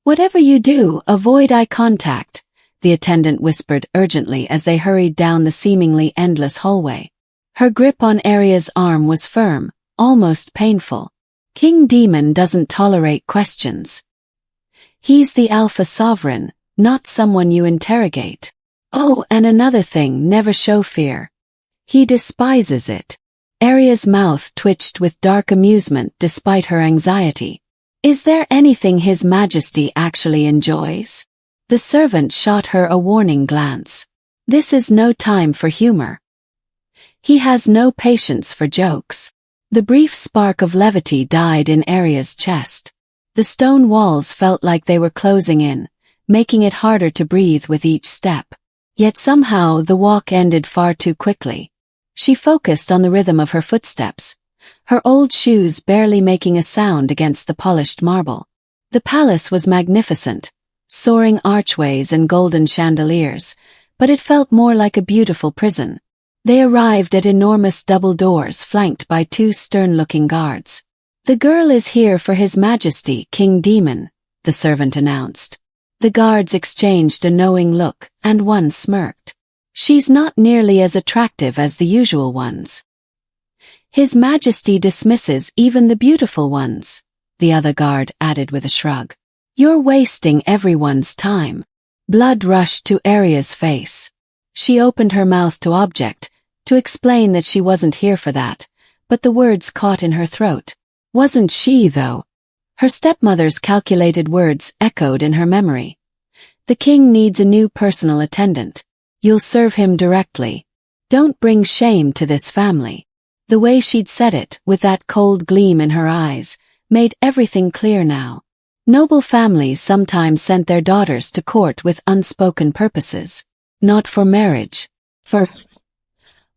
Whatever you do, avoid eye contact, the attendant whispered urgently as they hurried down the seemingly endless hallway. Her grip on Arya's arm was firm, almost painful. King Demon doesn't tolerate questions. He's the Alpha Sovereign, not someone you interrogate. Oh, and another thing, never show fear. He despises it. Arya's mouth twitched with dark amusement despite her anxiety. Is there anything His Majesty actually enjoys? The servant shot her a warning glance. This is no time for humor. He has no patience for jokes. The brief spark of levity died in Arya's chest. The stone walls felt like they were closing in, making it harder to breathe with each step. Yet somehow the walk ended far too quickly. She focused on the rhythm of her footsteps, her old shoes barely making a sound against the polished marble. The palace was magnificent, soaring archways and golden chandeliers, but it felt more like a beautiful prison. They arrived at enormous double doors flanked by two stern-looking guards. "The girl is here for His Majesty, King Demon," the servant announced. The guards exchanged a knowing look, and one smirked. "She's not nearly as attractive as the usual ones." "His Majesty dismisses even the beautiful ones," the other guard added with a shrug. "You're wasting everyone's time." Blood rushed to Arya's face. She opened her mouth to object, to explain that she wasn't here for that, but the words caught in her throat. Wasn't she, though? Her stepmother's calculated words echoed in her memory. "The king needs a new personal attendant. You'll serve him directly. Don't bring shame to this family." The way she'd said it, with that cold gleam in her eyes, made everything clear now. Noble families sometimes sent their daughters to court with unspoken purposes. Not for marriage. For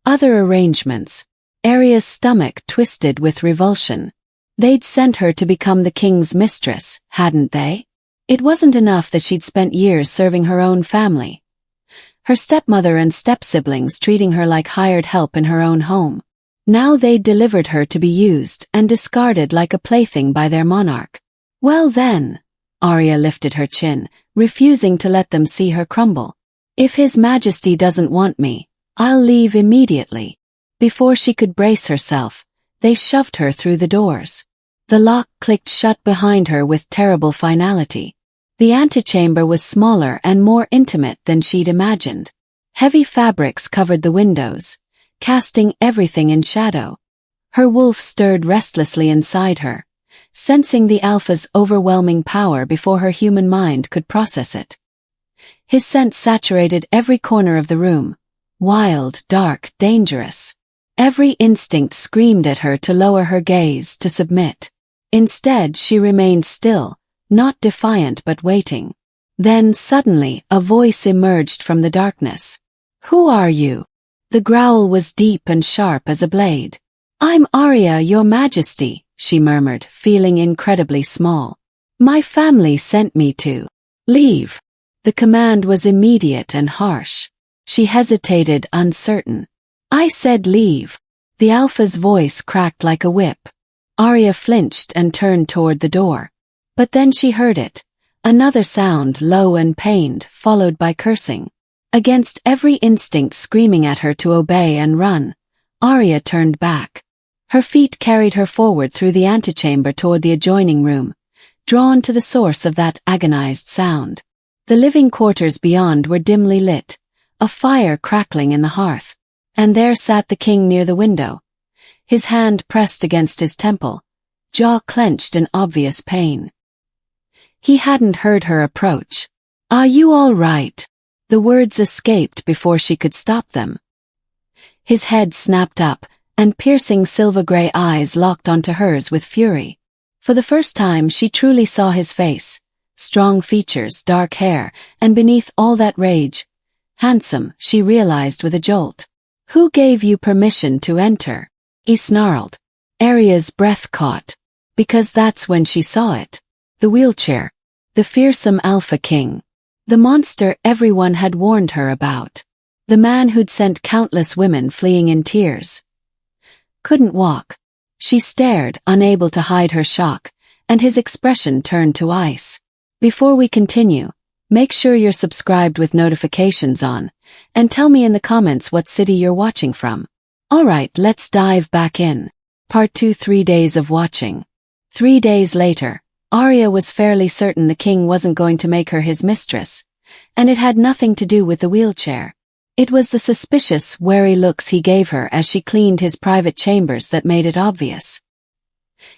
other arrangements. Arya's stomach twisted with revulsion. They'd sent her to become the king's mistress, hadn't they? It wasn't enough that she'd spent years serving her own family. Her stepmother and step-siblings treating her like hired help in her own home. Now they'd delivered her to be used and discarded like a plaything by their monarch. Well then, Arya lifted her chin, refusing to let them see her crumble. "If His Majesty doesn't want me, I'll leave immediately." Before she could brace herself, they shoved her through the doors. The lock clicked shut behind her with terrible finality. The antechamber was smaller and more intimate than she'd imagined. Heavy fabrics covered the windows, casting everything in shadow. Her wolf stirred restlessly inside her, sensing the alpha's overwhelming power before her human mind could process it. His scent saturated every corner of the room, wild, dark, dangerous. Every instinct screamed at her to lower her gaze, to submit. Instead, she remained still, not defiant but waiting. Then, suddenly, a voice emerged from the darkness. "Who are you?" The growl was deep and sharp as a blade. "I'm Arya, Your Majesty," she murmured, feeling incredibly small. "My family sent me to leave." The command was immediate and harsh. She hesitated, uncertain. "I said leave." The alpha's voice cracked like a whip. Arya flinched and turned toward the door. But then she heard it. Another sound, low and pained, followed by cursing. Against every instinct screaming at her to obey and run, Arya turned back. Her feet carried her forward through the antechamber toward the adjoining room, drawn to the source of that agonized sound. The living quarters beyond were dimly lit, a fire crackling in the hearth. And there sat the king near the window, his hand pressed against his temple, jaw clenched in obvious pain. He hadn't heard her approach. "Are you all right?" The words escaped before she could stop them. His head snapped up, and piercing silver-gray eyes locked onto hers with fury. For the first time she truly saw his face, strong features, dark hair, and beneath all that rage, handsome, she realized with a jolt. "Who gave you permission to enter?" he snarled. Arya's breath caught, because that's when she saw it. The wheelchair. The fearsome Alpha King. The monster everyone had warned her about. The man who'd sent countless women fleeing in tears. Couldn't walk. She stared, unable to hide her shock, and his expression turned to ice. Before we continue, make sure you're subscribed with notifications on, and tell me in the comments what city you're watching from. Alright, let's dive back in. Part 2, 3 days of watching. 3 days later, Arya was fairly certain the king wasn't going to make her his mistress, and it had nothing to do with the wheelchair. It was the suspicious, wary looks he gave her as she cleaned his private chambers that made it obvious.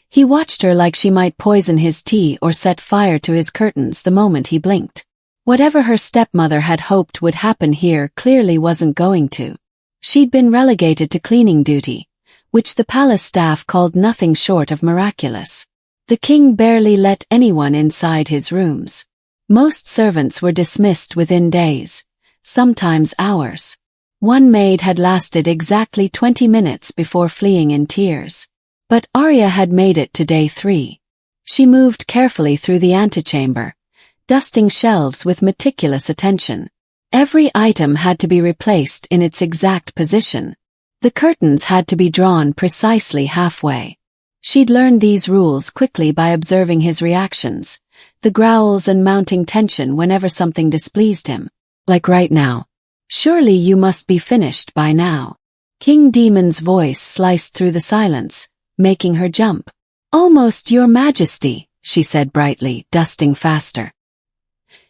He watched her like she might poison his tea or set fire to his curtains the moment he blinked. Whatever her stepmother had hoped would happen here clearly wasn't going to. She'd been relegated to cleaning duty, which the palace staff called nothing short of miraculous. The king barely let anyone inside his rooms. Most servants were dismissed within days, sometimes hours. One maid had lasted exactly 20 minutes before fleeing in tears. But Arya had made it to day 3. She moved carefully through the antechamber, dusting shelves with meticulous attention. Every item had to be replaced in its exact position. The curtains had to be drawn precisely halfway. She'd learned these rules quickly by observing his reactions, the growls and mounting tension whenever something displeased him. Like right now. Surely you must be finished by now. King Demon's voice sliced through the silence, making her jump. Almost, Your Majesty, she said brightly, dusting faster.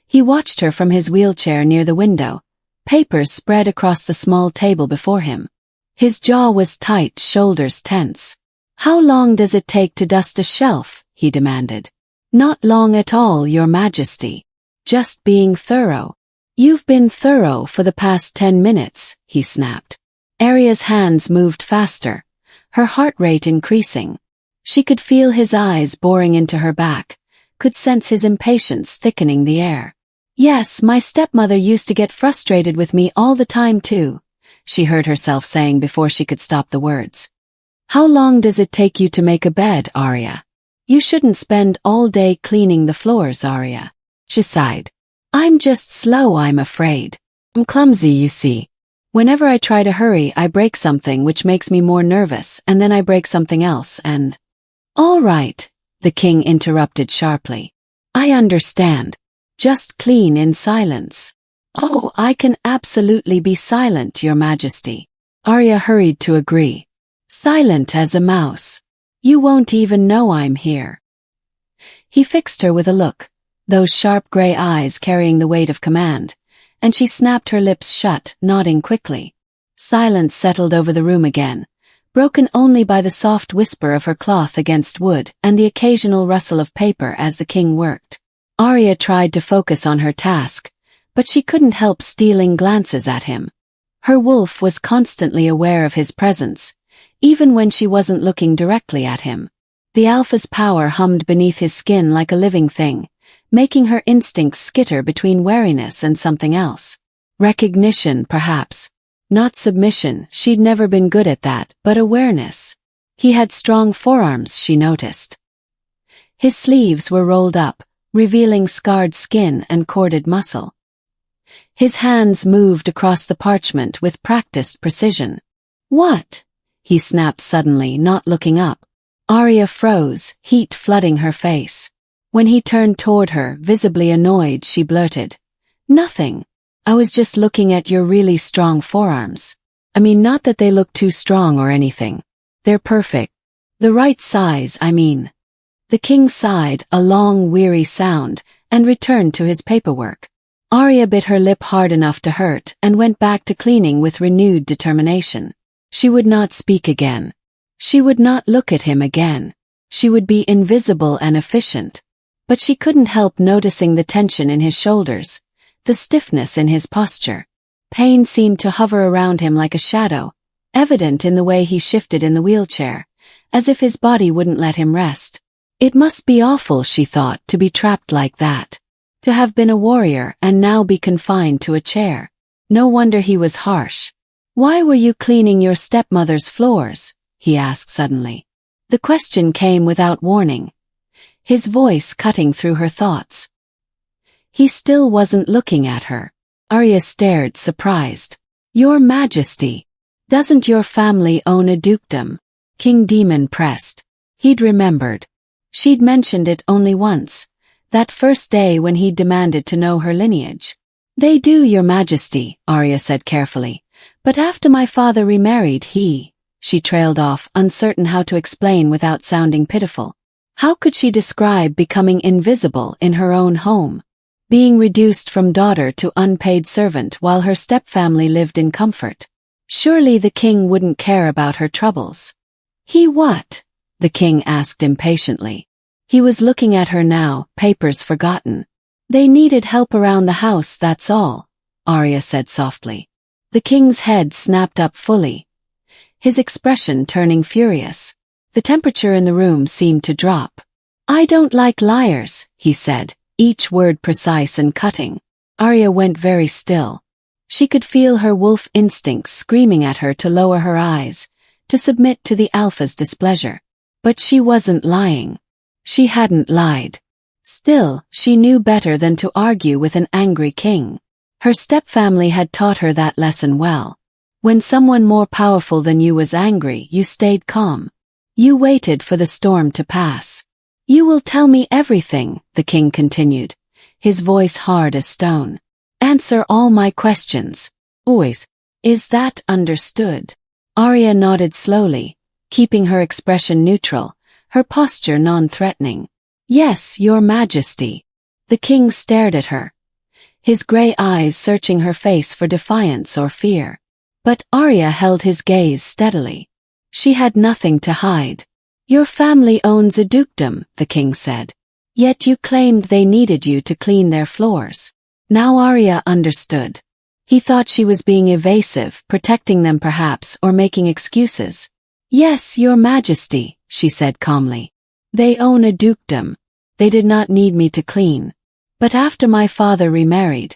He watched her from his wheelchair near the window, papers spread across the small table before him. His jaw was tight, shoulders tense. How long does it take to dust a shelf? He demanded. Not long at all, Your Majesty. Just being thorough. You've been thorough for the past 10 minutes, he snapped. Arya's hands moved faster, her heart rate increasing. She could feel his eyes boring into her back, could sense his impatience thickening the air. Yes, my stepmother used to get frustrated with me all the time too, she heard herself saying before she could stop the words. How long does it take you to make a bed, Arya? You shouldn't spend all day cleaning the floors, Arya. She sighed. I'm just slow, I'm afraid. I'm clumsy, you see. Whenever I try to hurry, I break something which makes me more nervous, and then I break something else and... All right, the king interrupted sharply. I understand. Just clean in silence. Oh, I can absolutely be silent, Your Majesty. Arya hurried to agree. Silent as a mouse. You won't even know I'm here. He fixed her with a look, those sharp gray eyes carrying the weight of command, and she snapped her lips shut, nodding quickly. Silence settled over the room again, broken only by the soft whisper of her cloth against wood and the occasional rustle of paper as the king worked. Arya tried to focus on her task, but she couldn't help stealing glances at him. Her wolf was constantly aware of his presence, even when she wasn't looking directly at him. The alpha's power hummed beneath his skin like a living thing, making her instincts skitter between wariness and something else. Recognition, perhaps. Not submission, she'd never been good at that, but awareness. He had strong forearms, she noticed. His sleeves were rolled up, revealing scarred skin and corded muscle. His hands moved across the parchment with practiced precision. What? He snapped suddenly, not looking up. Arya froze, heat flooding her face. When he turned toward her, visibly annoyed, she blurted. Nothing. I was just looking at your really strong forearms. I mean, not that they look too strong or anything. They're perfect. The right size, I mean. The king sighed, a long, weary sound, and returned to his paperwork. Arya bit her lip hard enough to hurt and went back to cleaning with renewed determination. She would not speak again. She would not look at him again. She would be invisible and efficient. But she couldn't help noticing the tension in his shoulders, the stiffness in his posture. Pain seemed to hover around him like a shadow, evident in the way he shifted in the wheelchair, as if his body wouldn't let him rest. It must be awful, she thought, to be trapped like that. To have been a warrior and now be confined to a chair. No wonder he was harsh. Why were you cleaning your stepmother's floors? He asked suddenly. The question came without warning, his voice cutting through her thoughts. He still wasn't looking at her. Arya stared, surprised. Your Majesty, doesn't your family own a dukedom? King Demon pressed. He'd remembered. She'd mentioned it only once, That first day when he demanded to know her lineage. They do, Your Majesty, Arya said carefully. But after my father remarried, she trailed off, uncertain how to explain without sounding pitiful. How could she describe becoming invisible in her own home? Being reduced from daughter to unpaid servant while her stepfamily lived in comfort. Surely the king wouldn't care about her troubles. He what? The king asked impatiently. He was looking at her now, papers forgotten. They needed help around the house, that's all, Arya said softly. The king's head snapped up fully, his expression turning furious. The temperature in the room seemed to drop. I don't like liars, he said, each word precise and cutting. Arya went very still. She could feel her wolf instincts screaming at her to lower her eyes, to submit to the alpha's displeasure. But she wasn't lying. She hadn't lied. Still, she knew better than to argue with an angry king. Her stepfamily had taught her that lesson well. When someone more powerful than you was angry, you stayed calm. You waited for the storm to pass. You will tell me everything, the king continued, his voice hard as stone. Answer all my questions. Always. Is that understood? Arya nodded slowly, keeping her expression neutral, her posture non-threatening. Yes, Your Majesty. The king stared at her, his grey eyes searching her face for defiance or fear. But Arya held his gaze steadily. She had nothing to hide. Your family owns a dukedom, the king said. Yet you claimed they needed you to clean their floors. Now Arya understood. He thought she was being evasive, protecting them perhaps, or making excuses. Yes, Your Majesty, she said calmly. They own a dukedom. They did not need me to clean. But after my father remarried,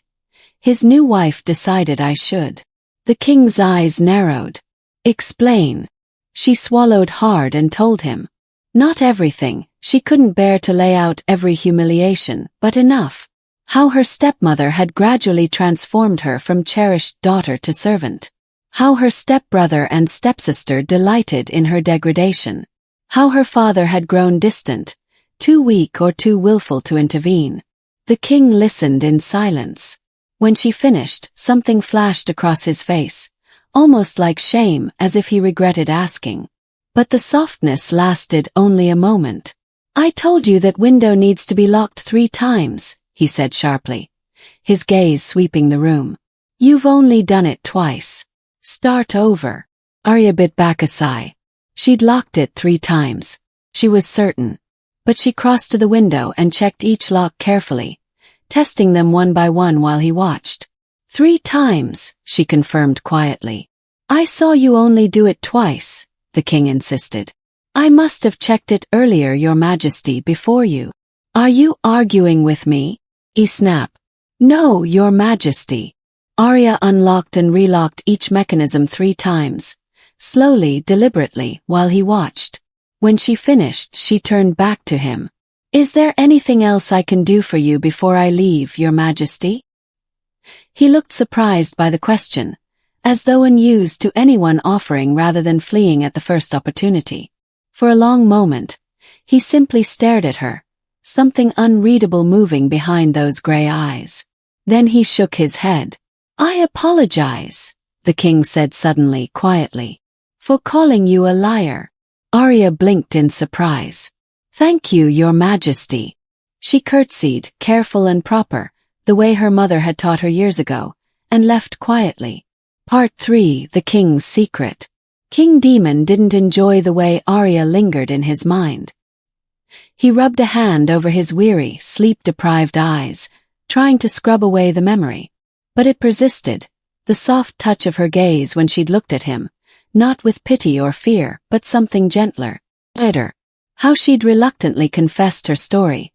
his new wife decided I should. The king's eyes narrowed. Explain. She swallowed hard and told him. Not everything, she couldn't bear to lay out every humiliation, but enough. How her stepmother had gradually transformed her from cherished daughter to servant. How her stepbrother and stepsister delighted in her degradation. How her father had grown distant, too weak or too willful to intervene. The king listened in silence. When she finished, something flashed across his face, almost like shame, as if he regretted asking. But the softness lasted only a moment. I told you that window needs to be locked 3 times, he said sharply, his gaze sweeping the room. You've only done it twice. Start over. Arya bit back a sigh. She'd locked it 3 times. She was certain. But she crossed to the window and checked each lock carefully, testing them one by one while he watched. 3 times, she confirmed quietly. I saw you only do it twice, the king insisted. I must have checked it earlier, Your Majesty, before you. Are you arguing with me? He snapped. No, Your Majesty. Arya unlocked and relocked each mechanism 3 times, slowly, deliberately, while he watched. When she finished, she turned back to him. Is there anything else I can do for you before I leave, Your Majesty? He looked surprised by the question, as though unused to anyone offering rather than fleeing at the first opportunity. For a long moment, he simply stared at her, something unreadable moving behind those grey eyes. Then he shook his head. I apologize, the king said suddenly, quietly, for calling you a liar. Arya blinked in surprise. Thank you, Your Majesty. She curtsied, careful and proper, the way her mother had taught her years ago, and left quietly. Part 3, The King's Secret. King Demon didn't enjoy the way Arya lingered in his mind. He rubbed a hand over his weary, sleep-deprived eyes, trying to scrub away the memory. But it persisted, the soft touch of her gaze when she'd looked at him, not with pity or fear, but something gentler, bitter. How she'd reluctantly confessed her story,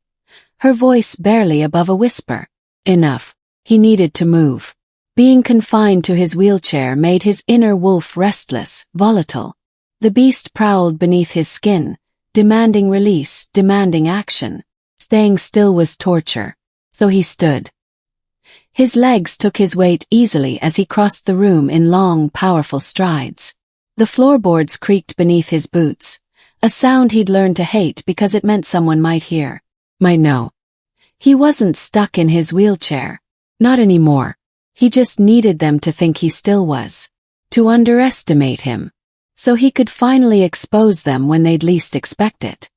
her voice barely above a whisper. Enough. He needed to move. Being confined to his wheelchair made his inner wolf restless, volatile. The beast prowled beneath his skin, demanding release, demanding action. Staying still was torture. So he stood. His legs took his weight easily as he crossed the room in long, powerful strides. The floorboards creaked beneath his boots, a sound he'd learned to hate because it meant someone might hear, might know. He wasn't stuck in his wheelchair. Not anymore. He just needed them to think he still was. To underestimate him. So he could finally expose them when they'd least expect it.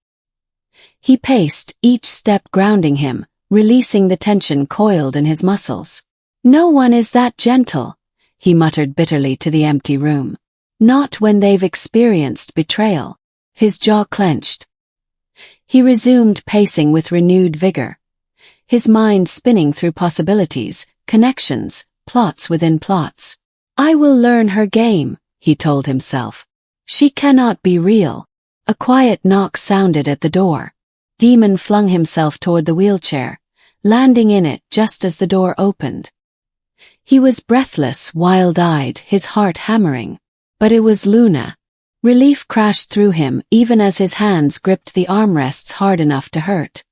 He paced, each step grounding him, releasing the tension coiled in his muscles. No one is that gentle, he muttered bitterly to the empty room. Not when they've experienced betrayal. His jaw clenched. He resumed pacing with renewed vigor. His mind spinning through possibilities, connections, plots within plots. I will learn her game, he told himself. She cannot be real. A quiet knock sounded at the door. Demon flung himself toward the wheelchair, landing in it just as the door opened. He was breathless, wild-eyed, his heart hammering. But it was Luna. Relief crashed through him even as his hands gripped the armrests hard enough to hurt.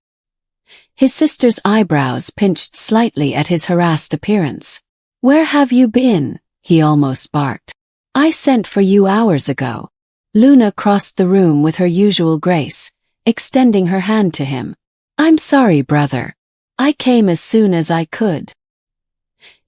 His sister's eyebrows pinched slightly at his harassed appearance. Where have you been? He almost barked. I sent for you hours ago. Luna crossed the room with her usual grace, extending her hand to him. I'm sorry, brother. I came as soon as I could.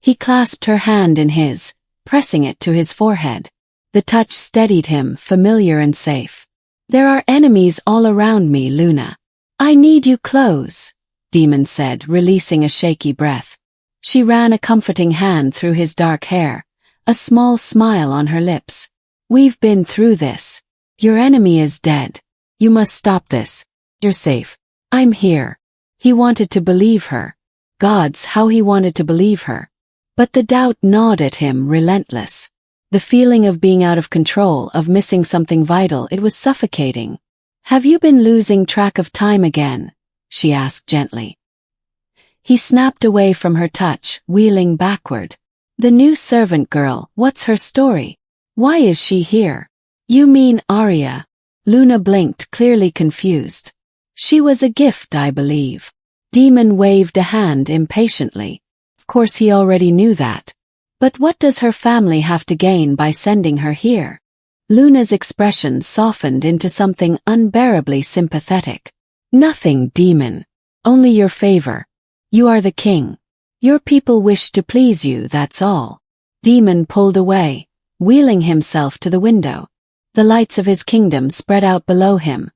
He clasped her hand in his, pressing it to his forehead. The touch steadied him, familiar and safe. There are enemies all around me, Luna. I need you close, Demon said, releasing a shaky breath. She ran a comforting hand through his dark hair, a small smile on her lips. We've been through this. Your enemy is dead. You must stop this. You're safe. I'm here. He wanted to believe her. Gods, how he wanted to believe her. But the doubt gnawed at him, relentless. The feeling of being out of control, of missing something vital, it was suffocating. Have you been losing track of time again? She asked gently. He snapped away from her touch, wheeling backward. The new servant girl, what's her story? Why is she here? You mean Arya? Luna blinked, clearly confused. She was a gift, I believe. Demon waved a hand impatiently. Of course he already knew that. But what does her family have to gain by sending her here? Luna's expression softened into something unbearably sympathetic. Nothing, Demon. Only your favor. You are the king. Your people wish to please you, that's all. Demon pulled away, wheeling himself to the window. The lights of his kingdom spread out below him.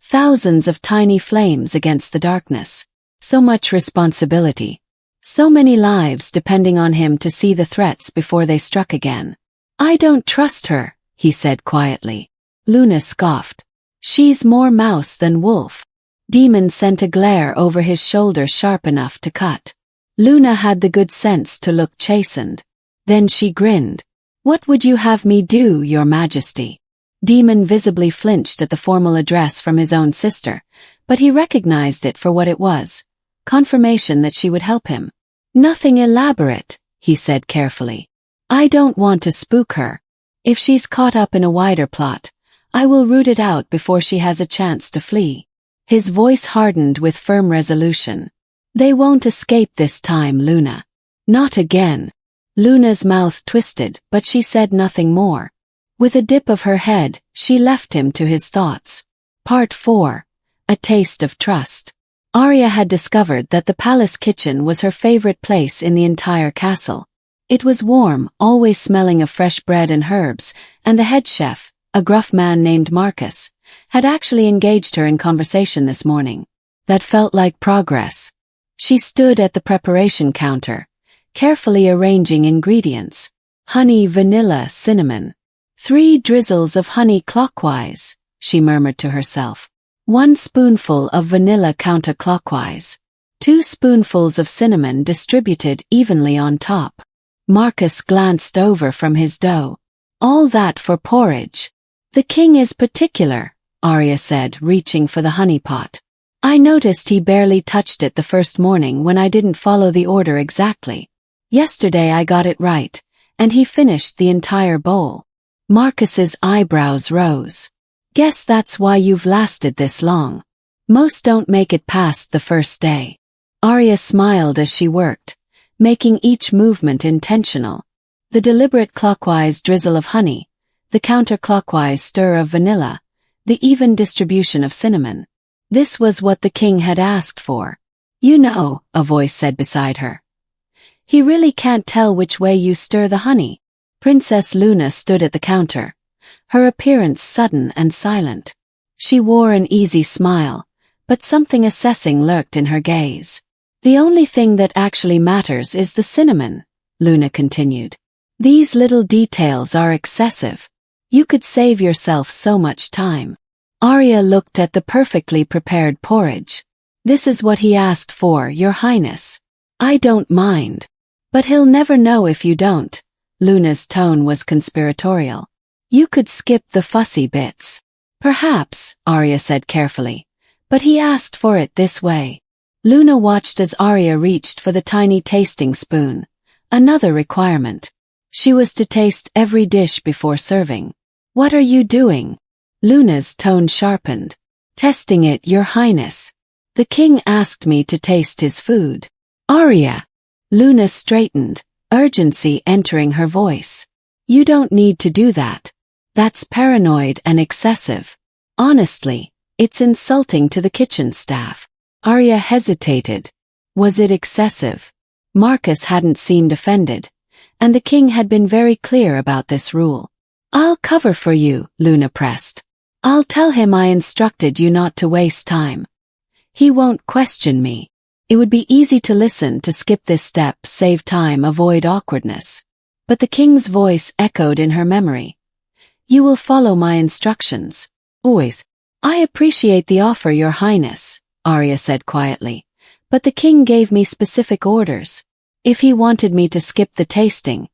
Thousands of tiny flames against the darkness. So much responsibility. So many lives depending on him to see the threats before they struck again. I don't trust her, he said quietly. Luna scoffed. She's more mouse than wolf. Demon sent a glare over his shoulder sharp enough to cut. Luna had the good sense to look chastened. Then she grinned. What would you have me do, your majesty? Demon visibly flinched at the formal address from his own sister, but he recognized it for what it was. Confirmation that she would help him. Nothing elaborate, he said carefully. I don't want to spook her. If she's caught up in a wider plot, I will root it out before she has a chance to flee. His voice hardened with firm resolution. They won't escape this time, Luna. Not again. Luna's mouth twisted, but she said nothing more. With a dip of her head, she left him to his thoughts. Part 4. A Taste of Trust. Arya had discovered that the palace kitchen was her favorite place in the entire castle. It was warm, always smelling of fresh bread and herbs, and the head chef, a gruff man named Marcus, had actually engaged her in conversation this morning. That felt like progress. She stood at the preparation counter, carefully arranging ingredients. Honey, vanilla, cinnamon. 3 drizzles of honey clockwise, she murmured to herself. 1 spoonful of vanilla counterclockwise. 2 spoonfuls of cinnamon distributed evenly on top. Marcus glanced over from his dough. All that for porridge. The king is particular, Arya said, reaching for the honey pot. I noticed he barely touched it the first morning when I didn't follow the order exactly. Yesterday I got it right, and he finished the entire bowl. Marcus's eyebrows rose. Guess that's why you've lasted this long. Most don't make it past the first day. Arya smiled as she worked, making each movement intentional. The deliberate clockwise drizzle of honey, the counterclockwise stir of vanilla, the even distribution of cinnamon. This was what the king had asked for. You know, a voice said beside her. He really can't tell which way you stir the honey. Princess Luna stood at the counter, her appearance sudden and silent. She wore an easy smile, but something assessing lurked in her gaze. The only thing that actually matters is the cinnamon, Luna continued. These little details are excessive. You could save yourself so much time. Arya looked at the perfectly prepared porridge. This is what he asked for, Your Highness. I don't mind. But he'll never know if you don't. Luna's tone was conspiratorial. You could skip the fussy bits. Perhaps, Arya said carefully. But he asked for it this way. Luna watched as Arya reached for the tiny tasting spoon. Another requirement. She was to taste every dish before serving. What are you doing? Luna's tone sharpened. Testing it, Your Highness. The king asked me to taste his food. Arya. Luna straightened, urgency entering her voice. You don't need to do that. That's paranoid and excessive. Honestly, it's insulting to the kitchen staff. Arya hesitated. Was it excessive? Marcus hadn't seemed offended, and the king had been very clear about this rule. I'll cover for you, Luna pressed. I'll tell him I instructed you not to waste time. He won't question me. It would be easy to listen, to skip this step, save time, avoid awkwardness. But the king's voice echoed in her memory. You will follow my instructions. Always. I appreciate the offer, Your Highness, Arya said quietly. But the king gave me specific orders. If he wanted me to skip the tasting,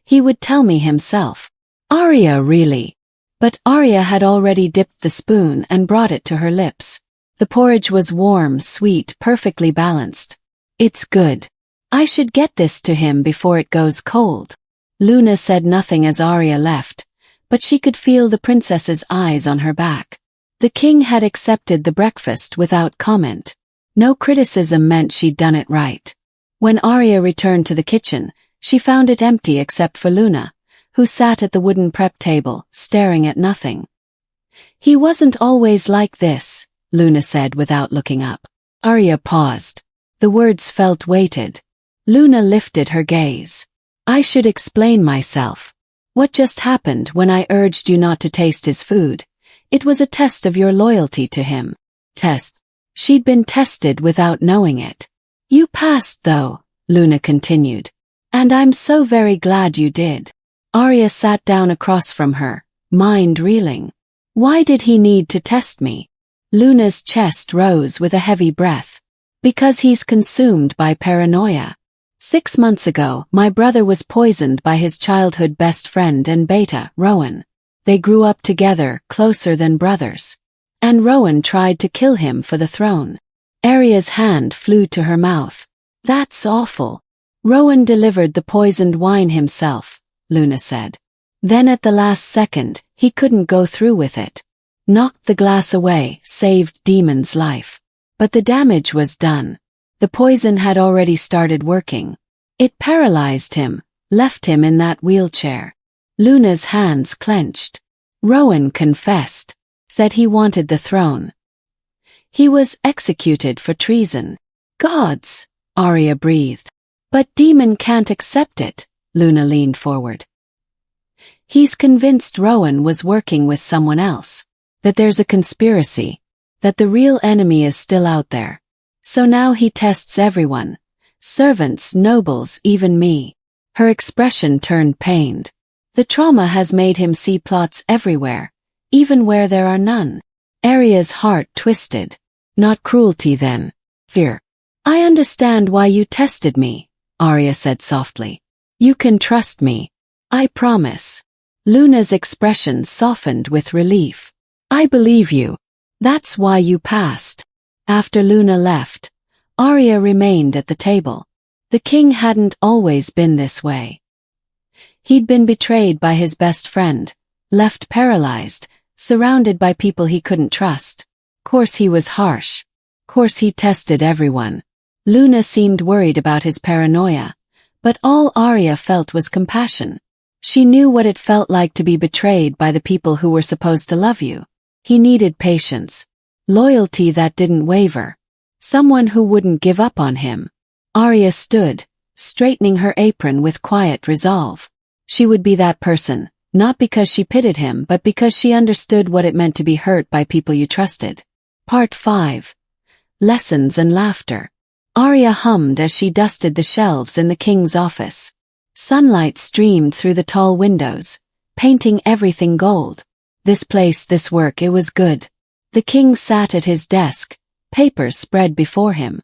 he would tell me himself. Arya, really? But Arya had already dipped the spoon and brought it to her lips. The porridge was warm, sweet, perfectly balanced. It's good. I should get this to him before it goes cold. Luna said nothing as Arya left, but she could feel the princess's eyes on her back. The king had accepted the breakfast without comment. No criticism meant she'd done it right. When Arya returned to the kitchen, she found it empty except for Luna, who sat at the wooden prep table, staring at nothing. He wasn't always like this, Luna said without looking up. Arya paused. The words felt weighted. Luna lifted her gaze. I should explain myself. What just happened when I urged you not to taste his food? It was a test of your loyalty to him. Test. She'd been tested without knowing it. You passed though, Luna continued. And I'm so very glad you did. Arya sat down across from her, mind reeling. Why did he need to test me? Luna's chest rose with a heavy breath. Because he's consumed by paranoia. 6 months ago, my brother was poisoned by his childhood best friend and beta, Rowan. They grew up together, closer than brothers. And Rowan tried to kill him for the throne. Arya's hand flew to her mouth. That's awful. Rowan delivered the poisoned wine himself, Luna said. Then at the last second, he couldn't go through with it. Knocked the glass away, saved Demon's life. But the damage was done. The poison had already started working. It paralyzed him, left him in that wheelchair. Luna's hands clenched. Rowan confessed, said he wanted the throne. He was executed for treason. Gods, Arya breathed. But Demon can't accept it, Luna leaned forward. He's convinced Rowan was working with someone else. That there's a conspiracy. That the real enemy is still out there. So now he tests everyone. Servants, nobles, even me. Her expression turned pained. The trauma has made him see plots everywhere, even where there are none. Arya's heart twisted. Not cruelty then. Fear. I understand why you tested me, Arya said softly. You can trust me. I promise. Luna's expression softened with relief. I believe you. That's why you passed. After Luna left, Arya remained at the table. The king hadn't always been this way. He'd been betrayed by his best friend, left paralyzed, surrounded by people he couldn't trust. Course he was harsh. Course he tested everyone. Luna seemed worried about his paranoia, but all Arya felt was compassion. She knew what it felt like to be betrayed by the people who were supposed to love you. He needed patience. Loyalty that didn't waver. Someone who wouldn't give up on him. Arya stood, straightening her apron with quiet resolve. She would be that person, not because she pitied him but because she understood what it meant to be hurt by people you trusted. Part 5. Lessons and Laughter. Arya hummed as she dusted the shelves in the king's office. Sunlight streamed through the tall windows, painting everything gold. This place, this work, it was good. The king sat at his desk, papers spread before him.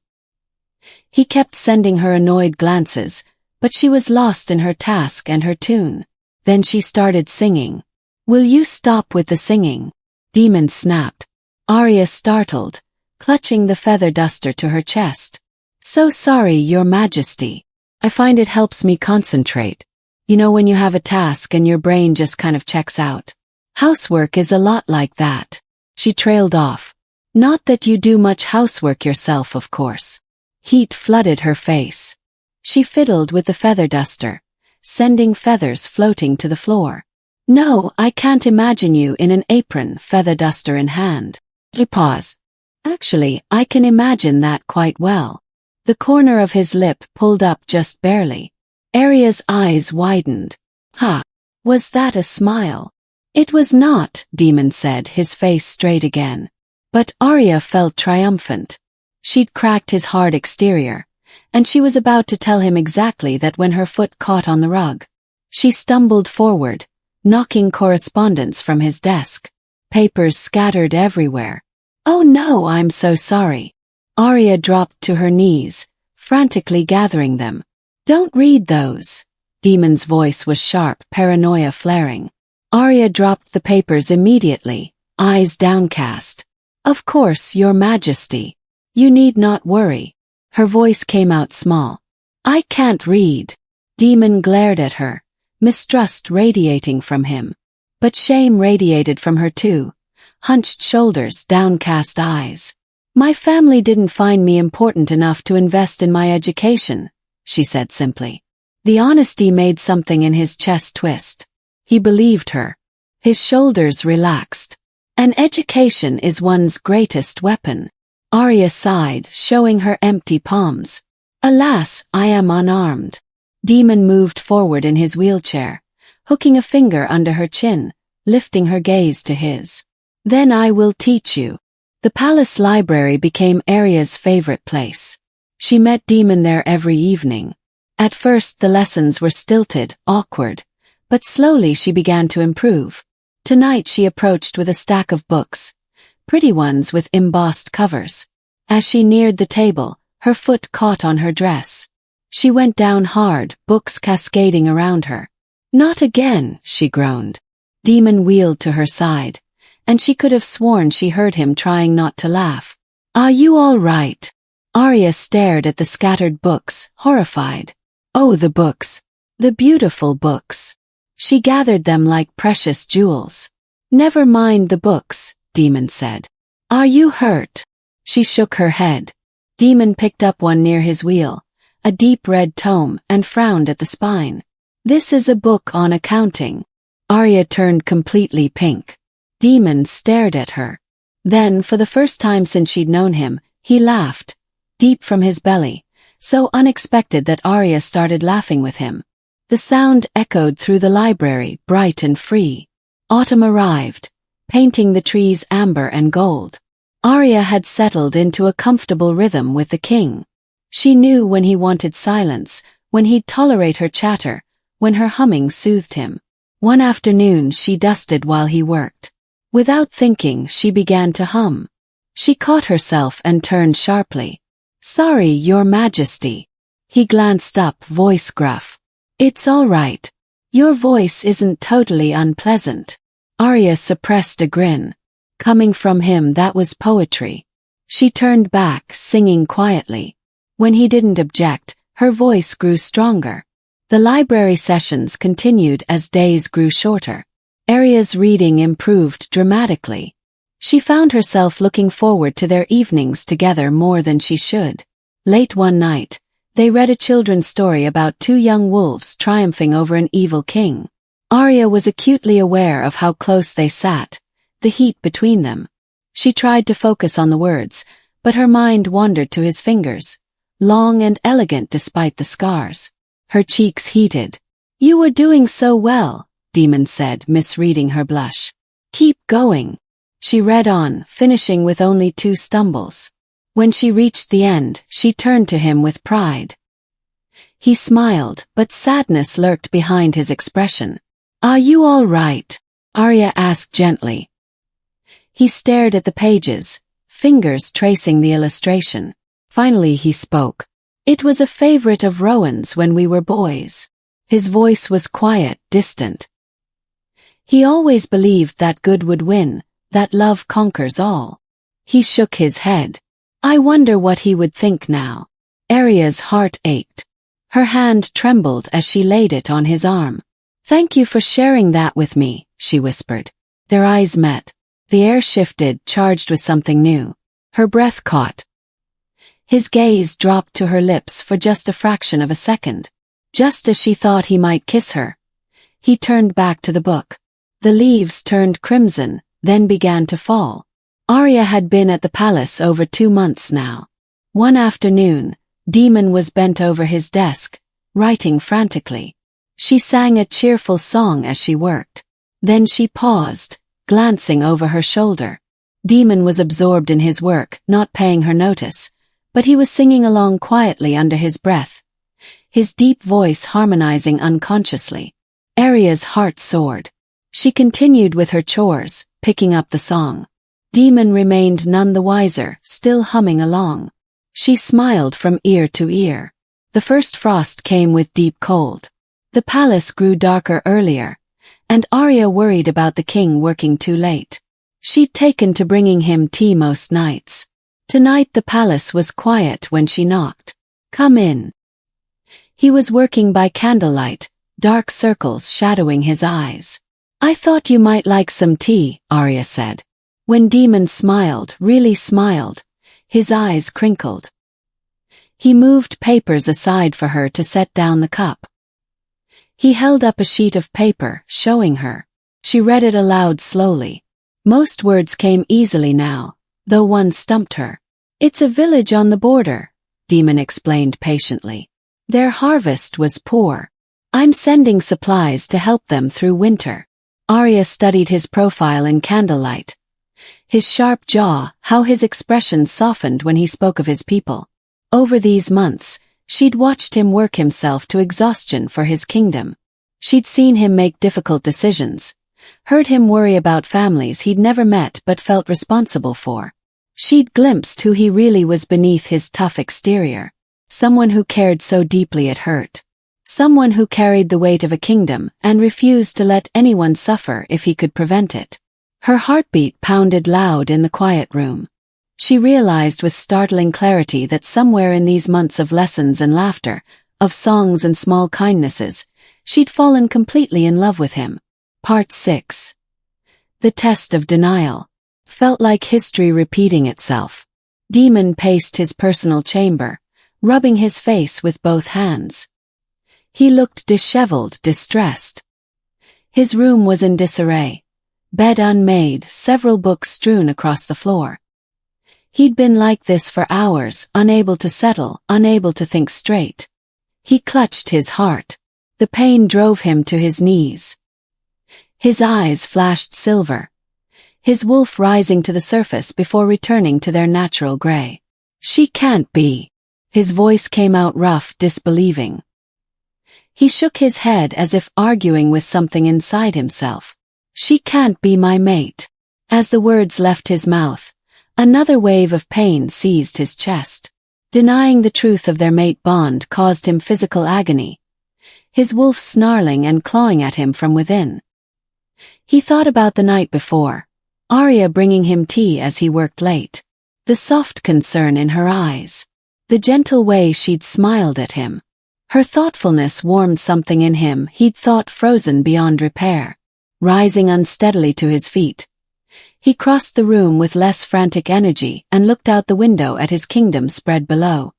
He kept sending her annoyed glances, but she was lost in her task and her tune. Then she started singing. "Will you stop with the singing?" Demon snapped. Arya startled, clutching the feather duster to her chest. "So sorry, Your Majesty. I find it helps me concentrate. You know when you have a task and your brain just kind of checks out. Housework is a lot like that." She trailed off. "Not that you do much housework yourself, of course." Heat flooded her face. She fiddled with the feather duster, sending feathers floating to the floor. "No, I can't imagine you in an apron, feather duster in hand." He paused. "Actually, I can imagine that quite well." The corner of his lip pulled up just barely. Arya's eyes widened. "Ha! Was that a smile?" "It was not," Demon said, his face straight again. But Arya felt triumphant. She'd cracked his hard exterior, and she was about to tell him exactly that when her foot caught on the rug. She stumbled forward, knocking correspondence from his desk. Papers scattered everywhere. "Oh no, I'm so sorry." Arya dropped to her knees, frantically gathering them. "Don't read those." Demon's voice was sharp, paranoia flaring. Arya dropped the papers immediately, eyes downcast. "Of course, Your Majesty. You need not worry." Her voice came out small. "I can't read." Demon glared at her, mistrust radiating from him. But shame radiated from her too. Hunched shoulders, downcast eyes. "My family didn't find me important enough to invest in my education," she said simply. The honesty made something in his chest twist. He believed her. His shoulders relaxed. "An education is one's greatest weapon." Arya sighed, showing her empty palms. "Alas, I am unarmed." Demon moved forward in his wheelchair, hooking a finger under her chin, lifting her gaze to his. "Then I will teach you." The palace library became Arya's favorite place. She met Demon there every evening. At first the lessons were stilted, awkward, but slowly she began to improve. Tonight she approached with a stack of books, pretty ones with embossed covers. As she neared the table, her foot caught on her dress. She went down hard, books cascading around her. "Not again," she groaned. Demon wheeled to her side, and she could have sworn she heard him trying not to laugh. "Are you all right?" Arya stared at the scattered books, horrified. Oh, the books. The beautiful books. She gathered them like precious jewels. "Never mind the books," Demon said. "Are you hurt?" She shook her head. Demon picked up one near his wheel, a deep red tome, and frowned at the spine. "This is a book on accounting." Arya turned completely pink. Demon stared at her. Then, for the first time since she'd known him, he laughed, deep from his belly, so unexpected that Arya started laughing with him. The sound echoed through the library, bright and free. Autumn arrived, painting the trees amber and gold. Arya had settled into a comfortable rhythm with the king. She knew when he wanted silence, when he'd tolerate her chatter, when her humming soothed him. One afternoon she dusted while he worked. Without thinking, she began to hum. She caught herself and turned sharply. "Sorry, Your Majesty." He glanced up, voice gruff. "It's all right. Your voice isn't totally unpleasant." Arya suppressed a grin. Coming from him, that was poetry. She turned back, singing quietly. When he didn't object, her voice grew stronger. The library sessions continued as days grew shorter. Arya's reading improved dramatically. She found herself looking forward to their evenings together more than she should. Late one night, they read a children's story about two young wolves triumphing over an evil king. Arya was acutely aware of how close they sat, the heat between them. She tried to focus on the words, but her mind wandered to his fingers, long and elegant despite the scars. Her cheeks heated. "You were doing so well," Demon said, misreading her blush. "Keep going." She read on, finishing with only 2 stumbles. When she reached the end, she turned to him with pride. He smiled, but sadness lurked behind his expression. "Are you all right?" Arya asked gently. He stared at the pages, fingers tracing the illustration. Finally he spoke. "It was a favorite of Rowan's when we were boys." His voice was quiet, distant. "He always believed that good would win, that love conquers all." He shook his head. "I wonder what he would think now." Arya's heart ached. Her hand trembled as she laid it on his arm. "Thank you for sharing that with me," she whispered. Their eyes met. The air shifted, charged with something new. Her breath caught. His gaze dropped to her lips for just a fraction of a second. Just as she thought he might kiss her, he turned back to the book. The leaves turned crimson, then began to fall. Arya had been at the palace over 2 months now. One afternoon, Demon was bent over his desk, writing frantically. She sang a cheerful song as she worked. Then she paused, glancing over her shoulder. Demon was absorbed in his work, not paying her notice, but he was singing along quietly under his breath, his deep voice harmonizing unconsciously. Arya's heart soared. She continued with her chores, picking up the song. Demon remained none the wiser, still humming along. She smiled from ear to ear. The first frost came with deep cold. The palace grew darker earlier, and Arya worried about the king working too late. She'd taken to bringing him tea most nights. Tonight the palace was quiet when she knocked. "Come in." He was working by candlelight, dark circles shadowing his eyes. "I thought you might like some tea," Arya said. When Demon smiled, really smiled, his eyes crinkled. He moved papers aside for her to set down the cup. He held up a sheet of paper, showing her. She read it aloud slowly. Most words came easily now, though one stumped her. "It's a village on the border," Demon explained patiently. "Their harvest was poor. I'm sending supplies to help them through winter." Arya studied his profile in candlelight. His sharp jaw, how his expression softened when he spoke of his people. Over these months, she'd watched him work himself to exhaustion for his kingdom. She'd seen him make difficult decisions, heard him worry about families he'd never met but felt responsible for. She'd glimpsed who he really was beneath his tough exterior. Someone who cared so deeply it hurt. Someone who carried the weight of a kingdom and refused to let anyone suffer if he could prevent it. Her heartbeat pounded loud in the quiet room. She realized with startling clarity that somewhere in these months of lessons and laughter, of songs and small kindnesses, she'd fallen completely in love with him. Part 6. The test of denial. Felt like history repeating itself. Demon paced his personal chamber, rubbing his face with both hands. He looked disheveled, distressed. His room was in disarray. Bed unmade, several books strewn across the floor. He'd been like this for hours, unable to settle, unable to think straight. He clutched his heart. The pain drove him to his knees. His eyes flashed silver, his wolf rising to the surface before returning to their natural gray. "She can't be." His voice came out rough, disbelieving. He shook his head as if arguing with something inside himself. "She can't be my mate." As the words left his mouth, another wave of pain seized his chest. Denying the truth of their mate bond caused him physical agony, his wolf snarling and clawing at him from within. He thought about the night before, Arya bringing him tea as he worked late. The soft concern in her eyes. The gentle way she'd smiled at him. Her thoughtfulness warmed something in him he'd thought frozen beyond repair. Rising unsteadily to his feet, he crossed the room with less frantic energy and looked out the window at his kingdom spread below.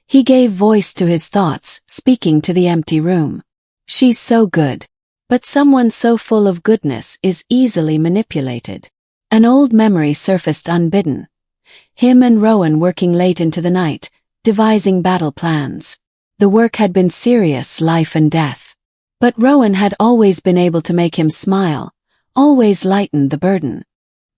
He gave voice to his thoughts, speaking to the empty room. "She's so good. But someone so full of goodness is easily manipulated." An old memory surfaced unbidden. Him and Rowan working late into the night, devising battle plans. The work had been serious, life and death. But Rowan had always been able to make him smile, always lightened the burden.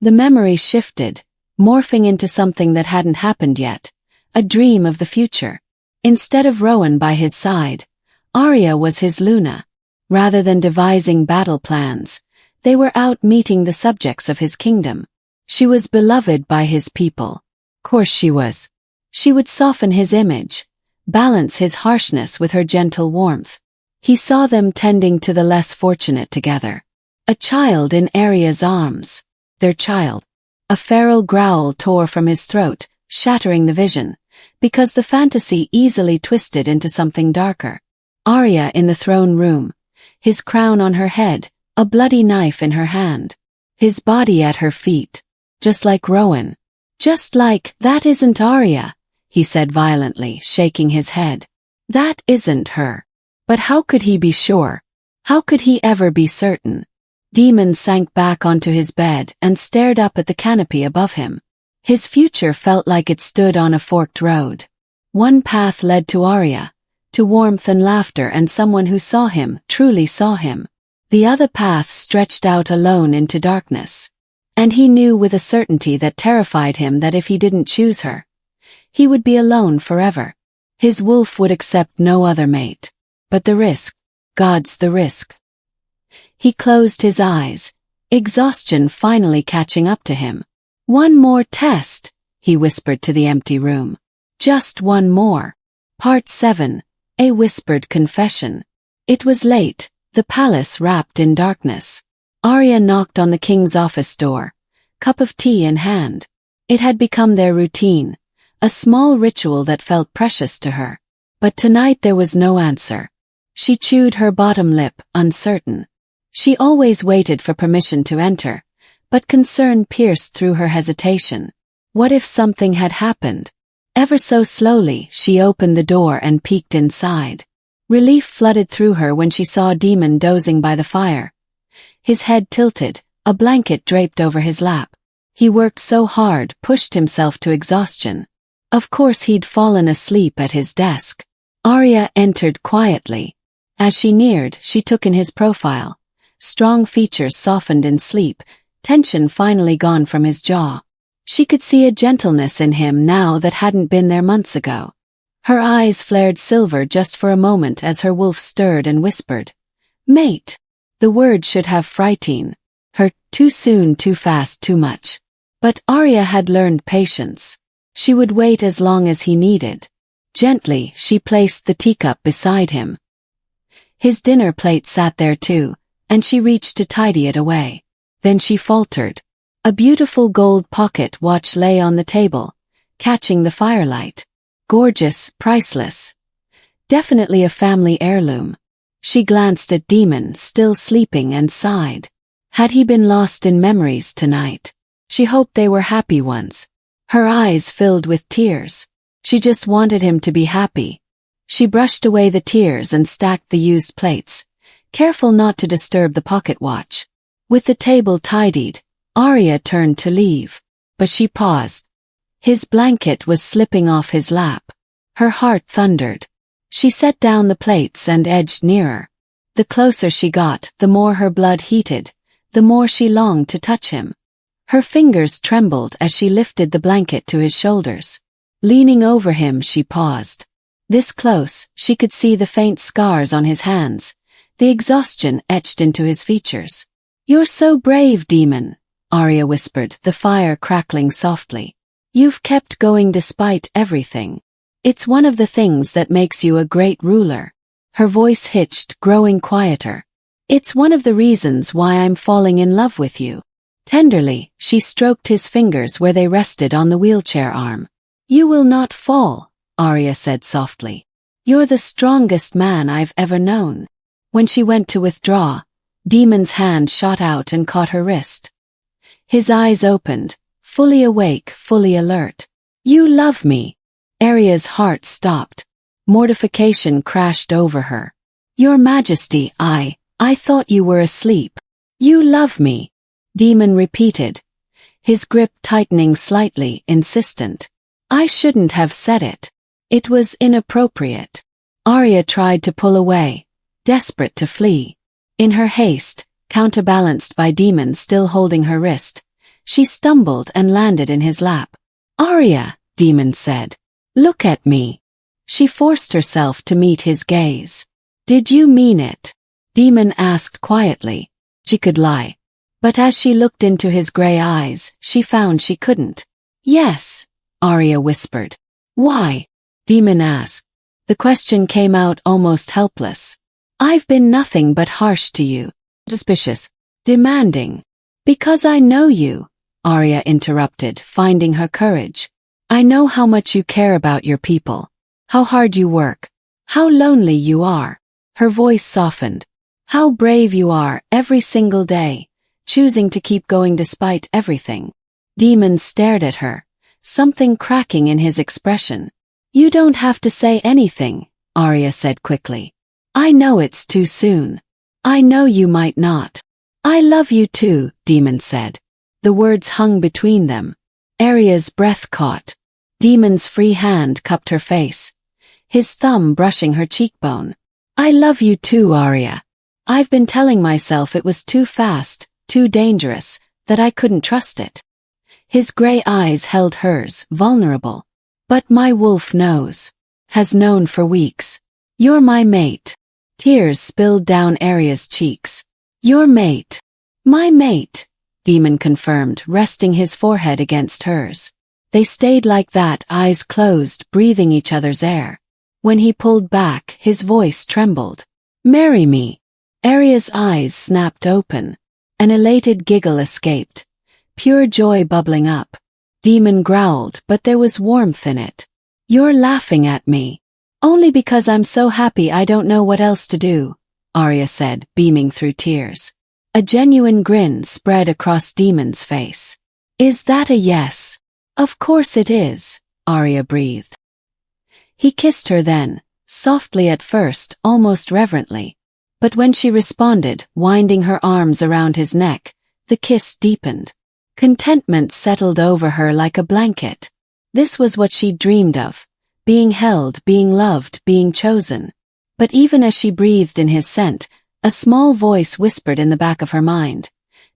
The memory shifted, morphing into something that hadn't happened yet, a dream of the future. Instead of Rowan by his side, Arya was his Luna. Rather than devising battle plans, they were out meeting the subjects of his kingdom. She was beloved by his people. Course she was. She would soften his image, balance his harshness with her gentle warmth. He saw them tending to the less fortunate together. A child in Arya's arms. Their child. A feral growl tore from his throat, shattering the vision, because the fantasy easily twisted into something darker. Arya in the throne room, his crown on her head, a bloody knife in her hand. His body at her feet. Just like Rowan. Just like, that isn't Arya, he said violently, shaking his head. That isn't her. But how could he be sure? How could he ever be certain? Demon sank back onto his bed and stared up at the canopy above him. His future felt like it stood on a forked road. One path led to Arya, to warmth and laughter and someone who saw him, truly saw him. The other path stretched out alone into darkness. And he knew with a certainty that terrified him that if he didn't choose her, he would be alone forever. His wolf would accept no other mate. But the risk, God's the risk. He closed his eyes, exhaustion finally catching up to him. One more test, he whispered to the empty room. Just one more. Part 7, a whispered confession. It was late, the palace wrapped in darkness. Arya knocked on the king's office door, cup of tea in hand. It had become their routine, a small ritual that felt precious to her. But tonight there was no answer. She chewed her bottom lip, uncertain. She always waited for permission to enter, but concern pierced through her hesitation. What if something had happened? Ever so slowly, she opened the door and peeked inside. Relief flooded through her when she saw Demon dozing by the fire. His head tilted, a blanket draped over his lap. He worked so hard, pushed himself to exhaustion. Of course he'd fallen asleep at his desk. Arya entered quietly. As she neared, she took in his profile. Strong features softened in sleep, tension finally gone from his jaw. She could see a gentleness in him now that hadn't been there months ago. Her eyes flared silver just for a moment as her wolf stirred and whispered, "Mate." The word should have frightened her, too soon, too fast, too much. But Arya had learned patience. She would wait as long as he needed. Gently, she placed the teacup beside him. His dinner plate sat there too, and she reached to tidy it away. Then she faltered. A beautiful gold pocket watch lay on the table, catching the firelight. Gorgeous, priceless. Definitely a family heirloom. She glanced at Demon, still sleeping, and sighed. Had he been lost in memories tonight? She hoped they were happy ones. Her eyes filled with tears. She just wanted him to be happy. She brushed away the tears and stacked the used plates, careful not to disturb the pocket watch. With the table tidied, Arya turned to leave. But she paused. His blanket was slipping off his lap. Her heart thundered. She set down the plates and edged nearer. The closer she got, the more her blood heated, the more she longed to touch him. Her fingers trembled as she lifted the blanket to his shoulders. Leaning over him, she paused. This close, she could see the faint scars on his hands, the exhaustion etched into his features. "You're so brave, Demon," Arya whispered, the fire crackling softly. "You've kept going despite everything. It's one of the things that makes you a great ruler." Her voice hitched, growing quieter. "It's one of the reasons why I'm falling in love with you." Tenderly, she stroked his fingers where they rested on the wheelchair arm. "You will not fall," Arya said softly. "You're the strongest man I've ever known." When she went to withdraw, Demon's hand shot out and caught her wrist. His eyes opened, fully awake, fully alert. "You love me." Arya's heart stopped. Mortification crashed over her. "Your Majesty, I thought you were asleep." "You love me," Demon repeated, his grip tightening slightly, insistent. I shouldn't have said it. It was inappropriate. Arya tried to pull away, desperate to flee. In her haste, counterbalanced by Demon still holding her wrist, she stumbled and landed in his lap. Arya, Demon said. Look at me. She forced herself to meet his gaze. Did you mean it? Demon asked quietly. She could lie. But as she looked into his gray eyes, she found she couldn't. Yes, Arya whispered. Why? Demon asked. The question came out almost helpless. I've been nothing but harsh to you. Suspicious. Demanding. Because I know you, Arya interrupted, finding her courage. I know how much you care about your people. How hard you work. How lonely you are. Her voice softened. How brave you are every single day, choosing to keep going despite everything. Demon stared at her, something cracking in his expression. You don't have to say anything, Arya said quickly. I know it's too soon. I know you might not. I love you too, Demon said. The words hung between them. Arya's breath caught. Demon's free hand cupped her face, his thumb brushing her cheekbone. I love you too, Arya. I've been telling myself it was too fast, too dangerous, that I couldn't trust it. His gray eyes held hers, vulnerable. But my wolf knows. Has known for weeks. You're my mate. Tears spilled down Arya's cheeks. Your mate. My mate, Demon confirmed, resting his forehead against hers. They stayed like that, eyes closed, breathing each other's air. When he pulled back, his voice trembled. Marry me. Arya's eyes snapped open. An elated giggle escaped. Pure joy bubbling up. Demon growled, but there was warmth in it. You're laughing at me. Only because I'm so happy I don't know what else to do, Arya said, beaming through tears. A genuine grin spread across Demon's face. Is that a yes? Of course it is, Arya breathed. He kissed her then, softly at first, almost reverently. But when she responded, winding her arms around his neck, the kiss deepened. Contentment settled over her like a blanket. This was what she'd dreamed of. Being held, being loved, being chosen. But even as she breathed in his scent, a small voice whispered in the back of her mind.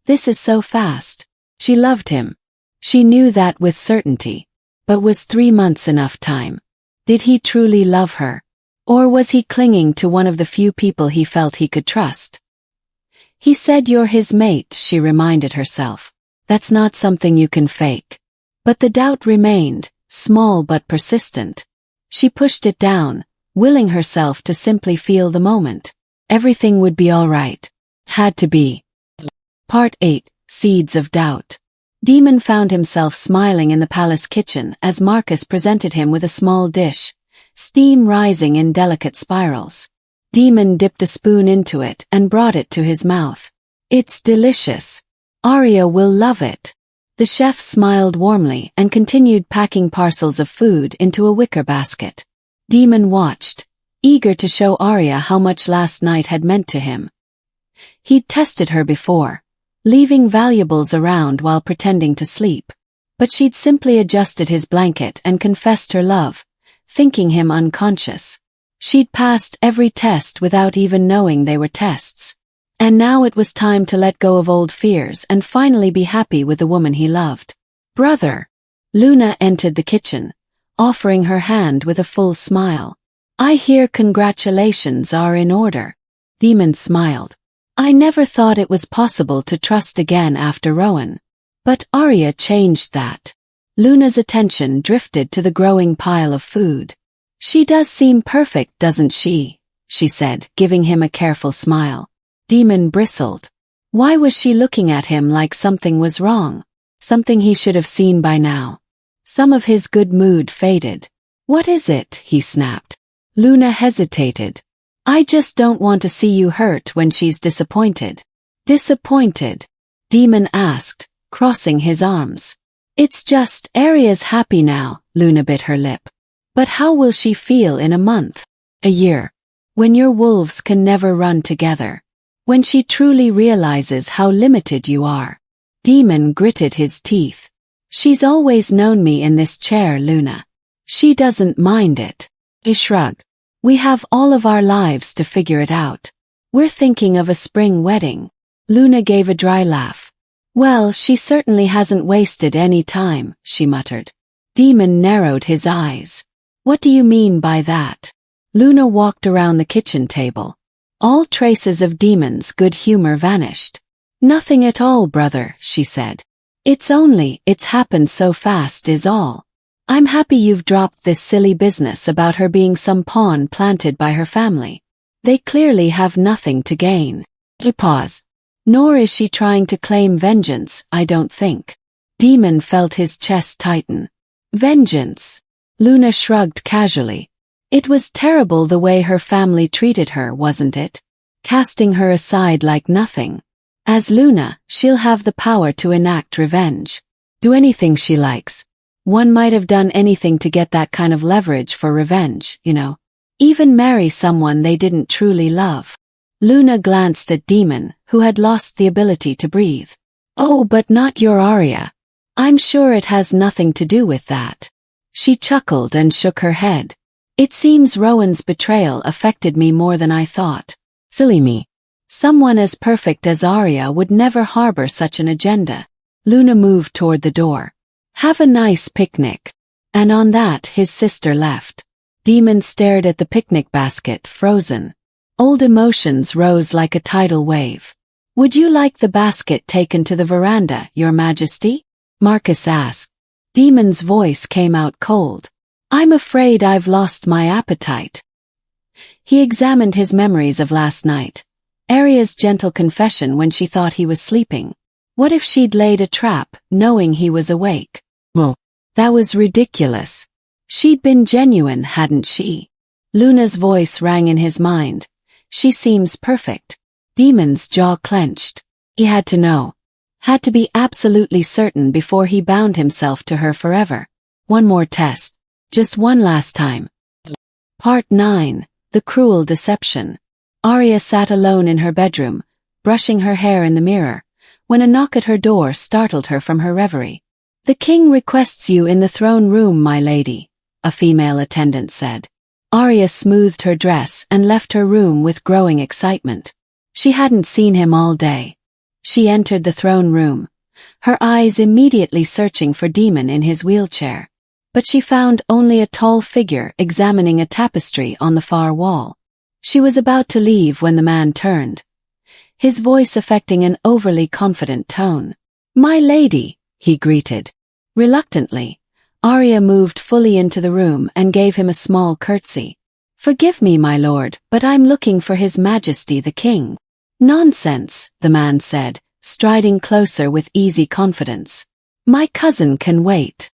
This is so fast. She loved him. She knew that with certainty. But was 3 months enough time? Did he truly love her? Or was he clinging to one of the few people he felt he could trust? He said you're his mate, she reminded herself. That's not something you can fake. But the doubt remained, small but persistent. She pushed it down, willing herself to simply feel the moment. Everything would be all right. Had to be. Part 8. Seeds of Doubt. Demon found himself smiling in the palace kitchen as Marcus presented him with a small dish, steam rising in delicate spirals. Demon dipped a spoon into it and brought it to his mouth. It's delicious. Arya will love it. The chef smiled warmly and continued packing parcels of food into a wicker basket. Demon watched, eager to show Arya how much last night had meant to him. He'd tested her before, leaving valuables around while pretending to sleep. But she'd simply adjusted his blanket and confessed her love, thinking him unconscious. She'd passed every test without even knowing they were tests. And now it was time to let go of old fears and finally be happy with the woman he loved. Brother. Luna entered the kitchen, offering her hand with a full smile. I hear congratulations are in order. Demon smiled. I never thought it was possible to trust again after Rowan. But Arya changed that. Luna's attention drifted to the growing pile of food. She does seem perfect, doesn't she? She said, giving him a careful smile. Demon bristled. Why was she looking at him like something was wrong? Something he should have seen by now. Some of his good mood faded. What is it? He snapped. Luna hesitated. I just don't want to see you hurt when she's disappointed. Disappointed? Demon asked, crossing his arms. It's just, Arya's happy now, Luna bit her lip. But how will she feel in a month? A year? When your wolves can never run together? When she truly realizes how limited you are? Demon gritted his teeth. She's always known me in this chair, Luna. She doesn't mind it. He shrugged. We have all of our lives to figure it out. We're thinking of a spring wedding. Luna gave a dry laugh. Well, she certainly hasn't wasted any time, she muttered. Demon narrowed his eyes. What do you mean by that? Luna walked around the kitchen table. All traces of Demon's good humor vanished. Nothing at all, brother, she said. It's happened so fast is all. I'm happy you've dropped this silly business about her being some pawn planted by her family. They clearly have nothing to gain. He paused. Nor is she trying to claim vengeance, I don't think. Demon felt his chest tighten. Vengeance? Luna shrugged casually. It was terrible the way her family treated her, wasn't it? Casting her aside like nothing. As Luna, she'll have the power to enact revenge. Do anything she likes. One might have done anything to get that kind of leverage for revenge, you know. Even marry someone they didn't truly love. Luna glanced at Demon, who had lost the ability to breathe. Oh, but not your Arya. I'm sure it has nothing to do with that. She chuckled and shook her head. It seems Rowan's betrayal affected me more than I thought. Silly me. Someone as perfect as Arya would never harbor such an agenda. Luna moved toward the door. Have a nice picnic. And on that his sister left. Demon stared at the picnic basket, frozen. Old emotions rose like a tidal wave. Would you like the basket taken to the veranda, Your Majesty? Marcus asked. Demon's voice came out cold. I'm afraid I've lost my appetite. He examined his memories of last night. Arya's gentle confession when she thought he was sleeping. What if she'd laid a trap, knowing he was awake? Well, that was ridiculous. She'd been genuine, hadn't she? Luna's voice rang in his mind. She seems perfect. Demon's jaw clenched. He had to know. Had to be absolutely certain before he bound himself to her forever. One more test. Just one last time. Part 9. The Cruel Deception. Arya sat alone in her bedroom, brushing her hair in the mirror, when a knock at her door startled her from her reverie. The king requests you in the throne room, my lady, a female attendant said. Arya smoothed her dress and left her room with growing excitement. She hadn't seen him all day. She entered the throne room, her eyes immediately searching for Demon in his wheelchair. But she found only a tall figure examining a tapestry on the far wall. She was about to leave when the man turned, his voice affecting an overly confident tone. My lady, he greeted. Reluctantly, Arya moved fully into the room and gave him a small curtsy. Forgive me, my lord, but I'm looking for His Majesty the King. Nonsense, the man said, striding closer with easy confidence. My cousin can wait.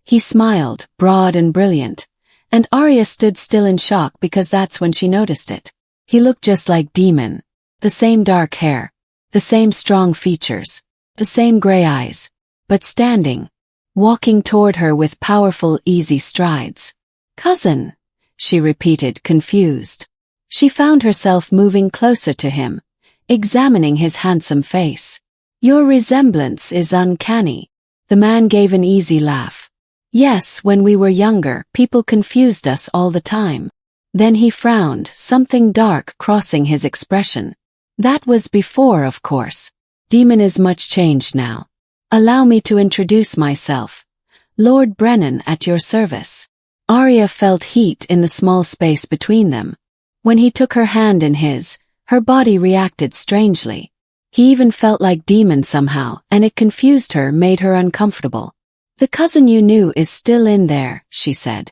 He smiled, broad and brilliant, and Arya stood still in shock because that's when she noticed it. He looked just like Demon. The same dark hair, the same strong features, the same gray eyes, but standing, walking toward her with powerful, easy strides. Cousin, she repeated, confused. She found herself moving closer to him, examining his handsome face. Your resemblance is uncanny. The man gave an easy laugh. Yes, when we were younger, people confused us all the time. Then he frowned, something dark crossing his expression. That was before, of course. Demon is much changed now. Allow me to introduce myself. Lord Brennan at your service. Arya felt heat in the small space between them. When he took her hand in his, her body reacted strangely. He even felt like Demon somehow, and it confused her, made her uncomfortable. The cousin you knew is still in there, she said.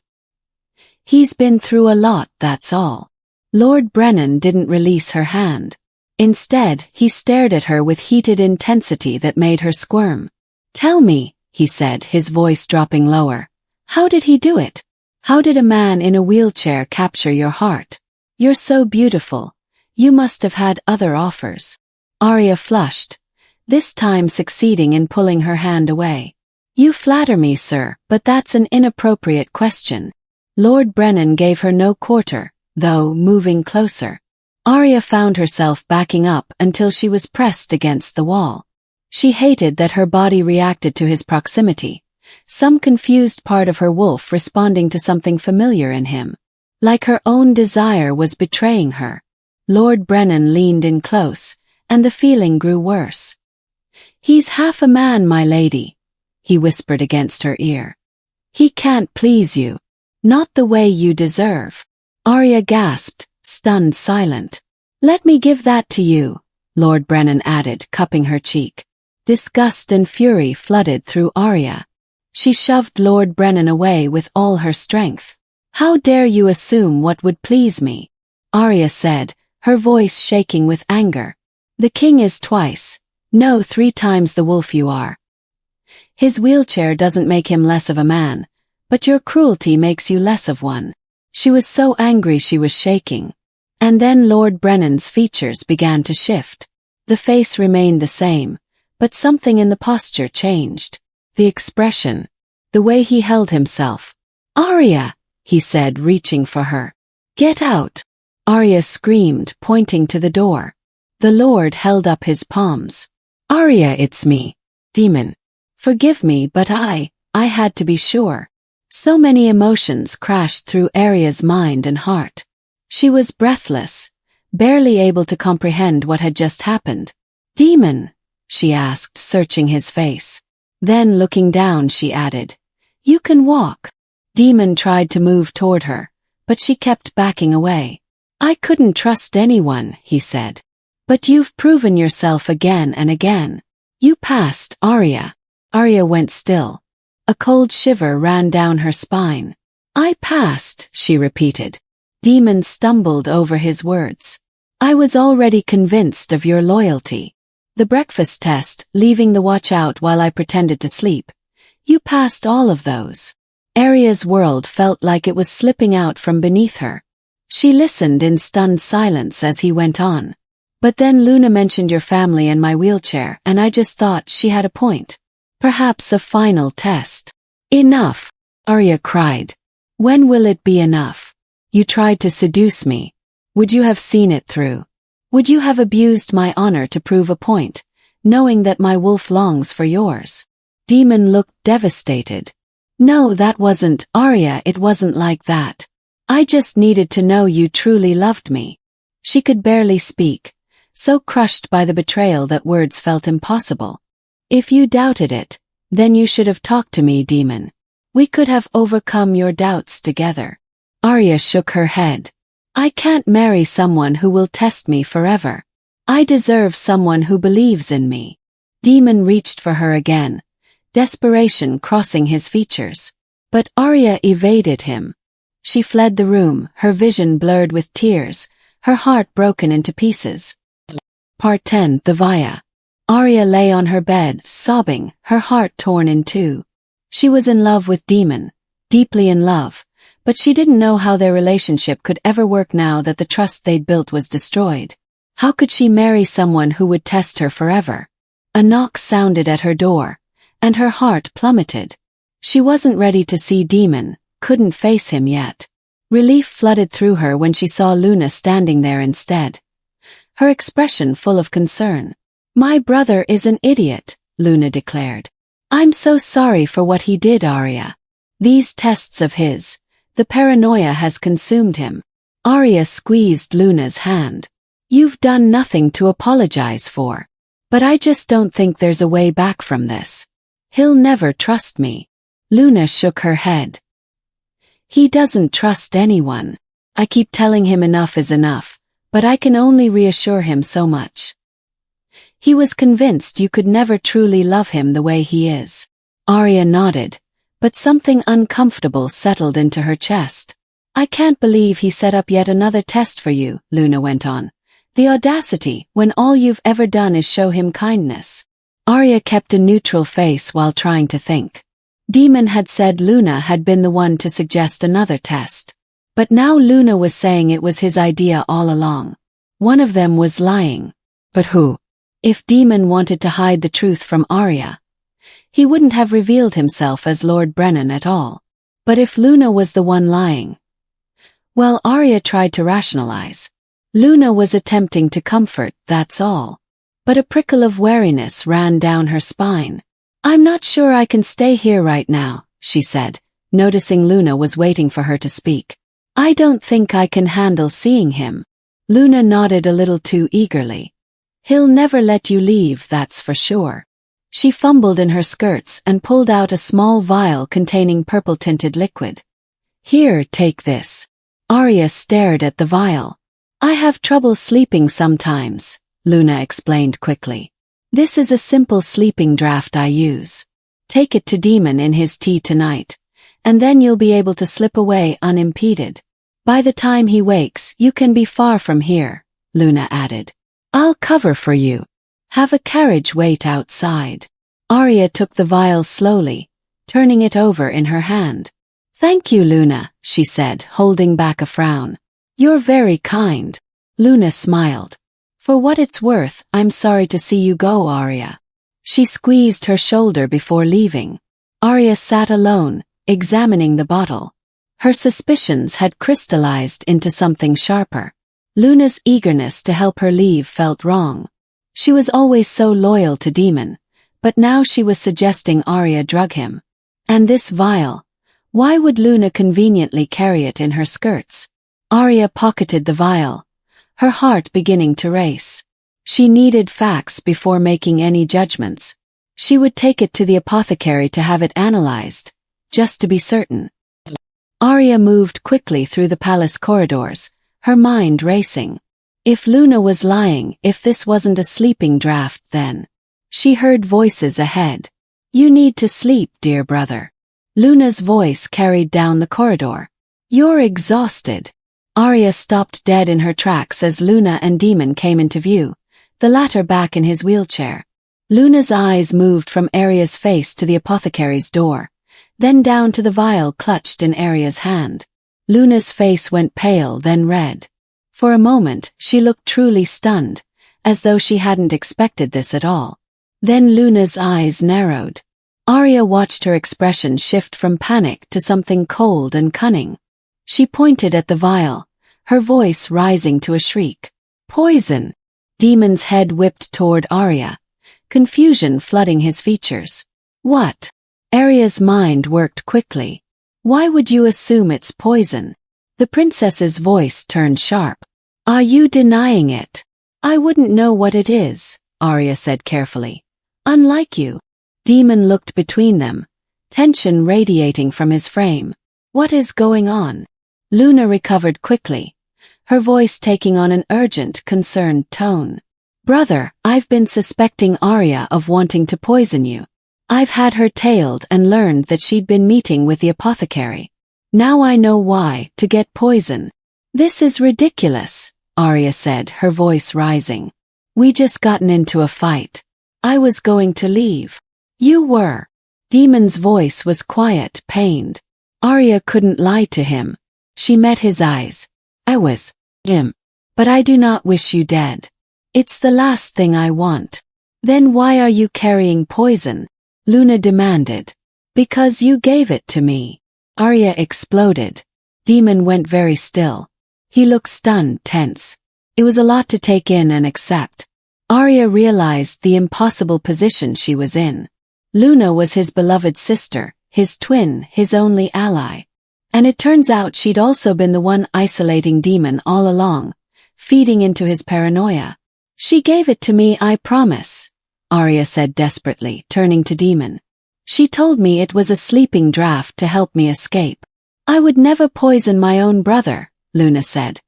He's been through a lot, that's all. Lord Brennan didn't release her hand. Instead, he stared at her with heated intensity that made her squirm. Tell me, he said, his voice dropping lower. How did he do it? How did a man in a wheelchair capture your heart? You're so beautiful. You must have had other offers. Arya flushed, this time succeeding in pulling her hand away. You flatter me, sir, but that's an inappropriate question. Lord Brennan gave her no quarter, though, moving closer. Arya found herself backing up until she was pressed against the wall. She hated that her body reacted to his proximity, some confused part of her wolf responding to something familiar in him. Like her own desire was betraying her. Lord Brennan leaned in close, and the feeling grew worse. "He's half a man, my lady," he whispered against her ear. "He can't please you. Not the way you deserve." Arya gasped, stunned silent. "Let me give that to you," Lord Brennan added, cupping her cheek. Disgust and fury flooded through Arya. She shoved Lord Brennan away with all her strength. "How dare you assume what would please me?" Arya said, her voice shaking with anger. "The king is twice, no 3 times the wolf you are. His wheelchair doesn't make him less of a man, but your cruelty makes you less of one." She was so angry she was shaking. And then Lord Brennan's features began to shift. The face remained the same, but something in the posture changed. The expression, the way he held himself. "Arya," he said, reaching for her. "Get out." Arya screamed, pointing to the door. The Lord held up his palms. "Arya, it's me. Demon. Forgive me, but I had to be sure." So many emotions crashed through Arya's mind and heart. She was breathless, barely able to comprehend what had just happened. "Demon?" she asked, searching his face. Then looking down she added, "You can walk." Demon tried to move toward her, but she kept backing away. "I couldn't trust anyone," he said. "But you've proven yourself again and again. You passed, Arya." Arya went still. A cold shiver ran down her spine. "I passed," she repeated. Demon stumbled over his words. "I was already convinced of your loyalty. The breakfast test, leaving the watch out while I pretended to sleep. You passed all of those." Arya's world felt like it was slipping out from beneath her. She listened in stunned silence as he went on. "But then Luna mentioned your family and my wheelchair, and I just thought she had a point. Perhaps a final test." "Enough," Arya cried. "When will it be enough? You tried to seduce me. Would you have seen it through? Would you have abused my honor to prove a point, knowing that my wolf longs for yours?" Demon looked devastated. "No, that wasn't, Arya, it wasn't like that. I just needed to know you truly loved me." She could barely speak, so crushed by the betrayal that words felt impossible. "If you doubted it, then you should have talked to me, Demon. We could have overcome your doubts together." Arya shook her head. "I can't marry someone who will test me forever. I deserve someone who believes in me." Demon reached for her again, desperation crossing his features. But Arya evaded him. She fled the room, her vision blurred with tears, her heart broken into pieces. Part 10. The Vaya. Arya lay on her bed, sobbing, her heart torn in two. She was in love with Demon, deeply in love, but she didn't know how their relationship could ever work now that the trust they'd built was destroyed. How could she marry someone who would test her forever? A knock sounded at her door, and her heart plummeted. She wasn't ready to see Demon, couldn't face him yet. Relief flooded through her when she saw Luna standing there instead. Her expression full of concern. "My brother is an idiot," Luna declared. "I'm so sorry for what he did, Arya. These tests of his, the paranoia has consumed him." Arya squeezed Luna's hand. "You've done nothing to apologize for. But I just don't think there's a way back from this. He'll never trust me." Luna shook her head. "He doesn't trust anyone. I keep telling him enough is enough, but I can only reassure him so much. He was convinced you could never truly love him the way he is." Arya nodded, but something uncomfortable settled into her chest. "I can't believe he set up yet another test for you," Luna went on. "The audacity, when all you've ever done is show him kindness." Arya kept a neutral face while trying to think. Demon had said Luna had been the one to suggest another test. But now Luna was saying it was his idea all along. One of them was lying. But who? If Demon wanted to hide the truth from Arya, he wouldn't have revealed himself as Lord Brennan at all. But if Luna was the one lying, well, Arya tried to rationalize. Luna was attempting to comfort, that's all. but a prickle of wariness ran down her spine. "I'm not sure I can stay here right now," she said, noticing Luna was waiting for her to speak. "I don't think I can handle seeing him." Luna nodded a little too eagerly. "He'll never let you leave, that's for sure." She fumbled in her skirts and pulled out a small vial containing purple-tinted liquid. "Here, take this." Arya stared at the vial. "I have trouble sleeping sometimes," Luna explained quickly. "This is a simple sleeping draught I use. Take it to Demon in his tea tonight, and then you'll be able to slip away unimpeded. By the time he wakes, you can be far from here," Luna added. "I'll cover for you. Have a carriage wait outside." Arya took the vial slowly, turning it over in her hand. "Thank you, Luna," she said, holding back a frown. "You're very kind." Luna smiled. "For what it's worth, I'm sorry to see you go, Arya." She squeezed her shoulder before leaving. Arya sat alone, examining the bottle. Her suspicions had crystallized into something sharper. Luna's eagerness to help her leave felt wrong. She was always so loyal to Demon, but now she was suggesting Arya drug him. And this vial, why would Luna conveniently carry it in her skirts? Arya pocketed the vial, her heart beginning to race. She needed facts before making any judgments. She would take it to the apothecary to have it analyzed, just to be certain. Arya moved quickly through the palace corridors, her mind racing. If Luna was lying, if this wasn't a sleeping draught, then. She heard voices ahead. "You need to sleep, dear brother." Luna's voice carried down the corridor. "You're exhausted." Arya stopped dead in her tracks as Luna and Demon came into view, the latter back in his wheelchair. Luna's eyes moved from Arya's face to the apothecary's door, then down to the vial clutched in Arya's hand. Luna's face went pale, then red. For a moment, she looked truly stunned, as though she hadn't expected this at all. Then Luna's eyes narrowed. Arya watched her expression shift from panic to something cold and cunning. She pointed at the vial, her voice rising to a shriek. "Poison!" Demon's head whipped toward Arya, confusion flooding his features. "What?" Arya's mind worked quickly. "Why would you assume it's poison?" The princess's voice turned sharp. "Are you denying it?" "I wouldn't know what it is," Arya said carefully. "Unlike you." Demon looked between them, tension radiating from his frame. "What is going on?" Luna recovered quickly, her voice taking on an urgent, concerned tone. "Brother, I've been suspecting Arya of wanting to poison you. I've had her tailed and learned that she'd been meeting with the apothecary. Now I know why, to get poison." "This is ridiculous," Arya said, her voice rising. "We just gotten into a fight. I was going to leave." "You were." Demon's voice was quiet, pained. Arya couldn't lie to him. She met his eyes. "I was him. But I do not wish you dead. It's the last thing I want." "Then why are you carrying poison?" Luna demanded. "Because you gave it to me." Arya exploded. Demon went very still. He looked stunned, tense. It was a lot to take in and accept. Arya realized the impossible position she was in. Luna was his beloved sister, his twin, his only ally. And it turns out she'd also been the one isolating Demon all along, feeding into his paranoia. "She gave it to me, I promise," Arya said desperately, turning to Demon. "She told me it was a sleeping draught to help me escape." "I would never poison my own brother," Luna said,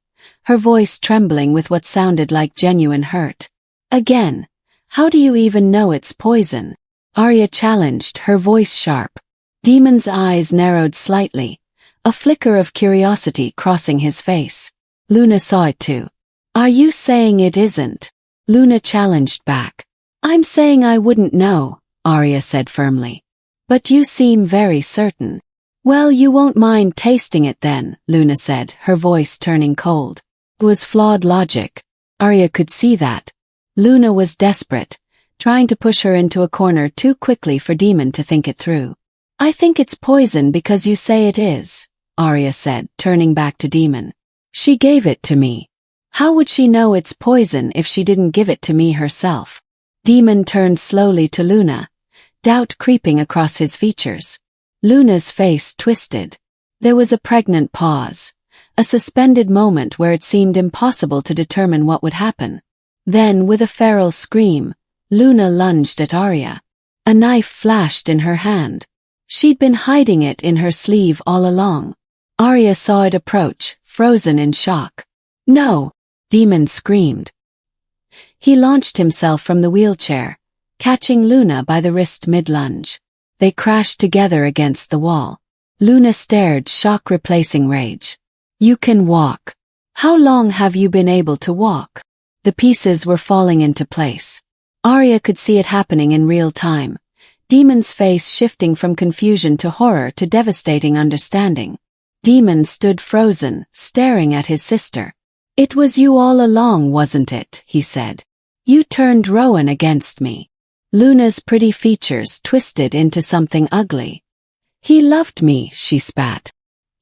her voice trembling with what sounded like genuine hurt. "Again, how do you even know it's poison?" Arya challenged, her voice sharp. Demon's eyes narrowed slightly, a flicker of curiosity crossing his face. Luna saw it too. "Are you saying it isn't?" Luna challenged back. "I'm saying I wouldn't know," Arya said firmly. "But you seem very certain." "Well, you won't mind tasting it then," Luna said, her voice turning cold. It was flawed logic. Arya could see that. Luna was desperate, trying to push her into a corner too quickly for Demon to think it through. "I think it's poison because you say it is," Arya said, turning back to Demon. "She gave it to me. How would she know it's poison if she didn't give it to me herself?" Demon turned slowly to Luna, doubt creeping across his features. Luna's face twisted. There was a pregnant pause, a suspended moment where it seemed impossible to determine what would happen. Then, with a feral scream, Luna lunged at Arya. A knife flashed in her hand. She'd been hiding it in her sleeve all along. Arya saw it approach, frozen in shock. "No!" Demon screamed. He launched himself from the wheelchair, catching Luna by the wrist mid-lunge. They crashed together against the wall. Luna stared, shock replacing rage. "You can walk. How long have you been able to walk?" The pieces were falling into place. Arya could see it happening in real time. Demon's face shifting from confusion to horror to devastating understanding. Demon stood frozen, staring at his sister. "It was you all along, wasn't it?" he said. "You turned Rowan against me." Luna's pretty features twisted into something ugly. "He loved me," she spat.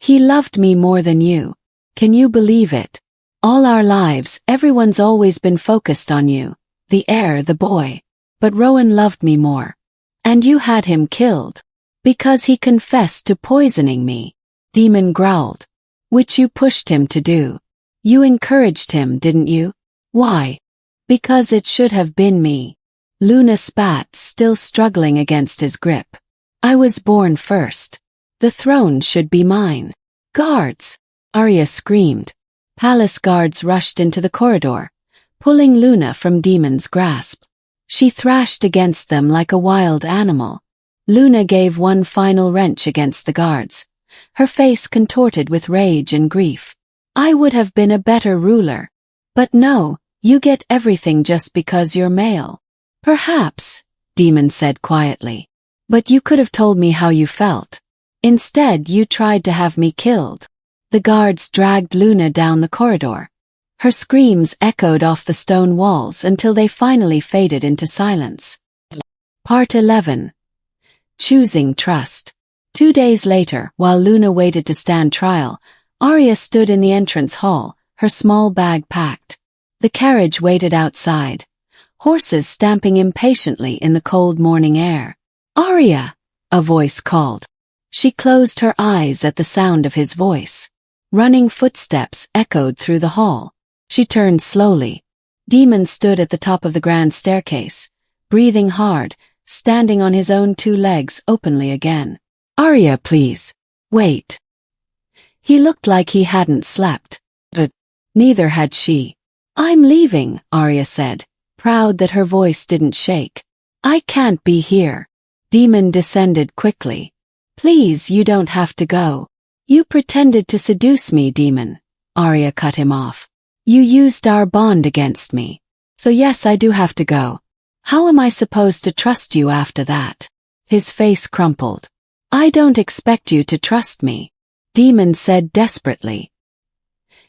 "He loved me more than you. Can you believe it? All our lives, everyone's always been focused on you, the heir, the boy. But Rowan loved me more. And you had him killed. Because he confessed to poisoning me." Demon growled. "Which you pushed him to do. You encouraged him, didn't you? Why?" "Because it should have been me." Luna spat, still struggling against his grip. "I was born first. The throne should be mine." "Guards!" Arya screamed. Palace guards rushed into the corridor, pulling Luna from Demon's grasp. She thrashed against them like a wild animal. Luna gave one final wrench against the guards, her face contorted with rage and grief. "I would have been a better ruler. But no, you get everything just because you're male." "Perhaps," Demon said quietly. "But you could have told me how you felt. Instead, you tried to have me killed." The guards dragged Luna down the corridor. Her screams echoed off the stone walls until they finally faded into silence. Part 11. Choosing Trust. 2 days later, while Luna waited to stand trial, Arya stood in the entrance hall, her small bag packed. The carriage waited outside, horses stamping impatiently in the cold morning air. "Arya!" a voice called. She closed her eyes at the sound of his voice. Running footsteps echoed through the hall. She turned slowly. Demon stood at the top of the grand staircase, breathing hard, standing on his own 2 legs openly again. "Arya, please. Wait." He looked like he hadn't slept. But neither had she. "I'm leaving," Arya said, proud that her voice didn't shake. "I can't be here." Demon descended quickly. "Please, you don't have to go." "You pretended to seduce me, Demon." Arya cut him off. "You used our bond against me. So yes, I do have to go. How am I supposed to trust you after that?" His face crumpled. "I don't expect you to trust me," Demon said desperately.